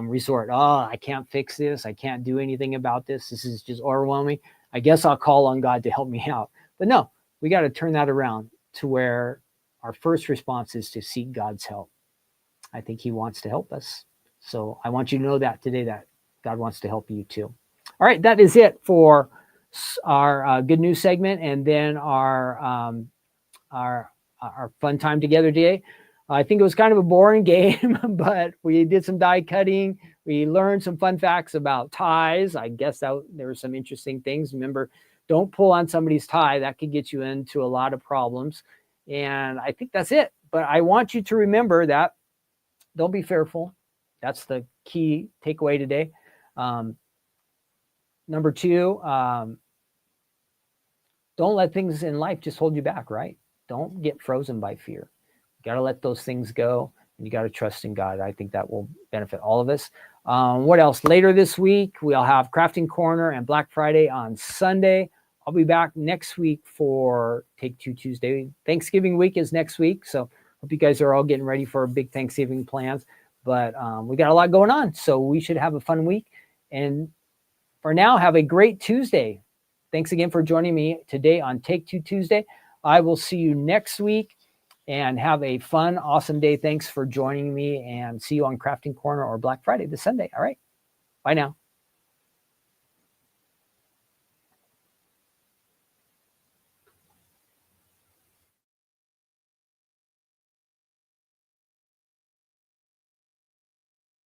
resort. Oh, I can't fix this. I can't do anything about this. This is just overwhelming. I guess I'll call on God to help me out. But no, we got to turn that around to where our first response is to seek God's help. I think he wants to help us. So I want you to know that today, that God wants to help you too. All right, that is it for our good news segment, and then our fun time together today. I think it was kind of a boring game, but we did some die cutting. We learned some fun facts about ties. I guess there were some interesting things. Remember, don't pull on somebody's tie. That could get you into a lot of problems. And I think that's it. But I want you to remember that don't be fearful. That's the key takeaway today. Number two, don't let things in life just hold you back, right? Don't get frozen by fear. You got to let those things go, and you got to trust in God. I think that will benefit all of us. What else? Later this week, we'll have Crafting Corner and Black Friday on Sunday. I'll be back next week for Take Two Tuesday. Thanksgiving week is next week, so hope you guys are all getting ready for big Thanksgiving plans. But we got a lot going on, so we should have a fun week. And for now, have a great Tuesday. Thanks again for joining me today on Take Two Tuesday. I will see you next week, and have a fun, awesome day. Thanks for joining me, and see you on Crafting Corner or Black Friday this Sunday. All right. Bye now.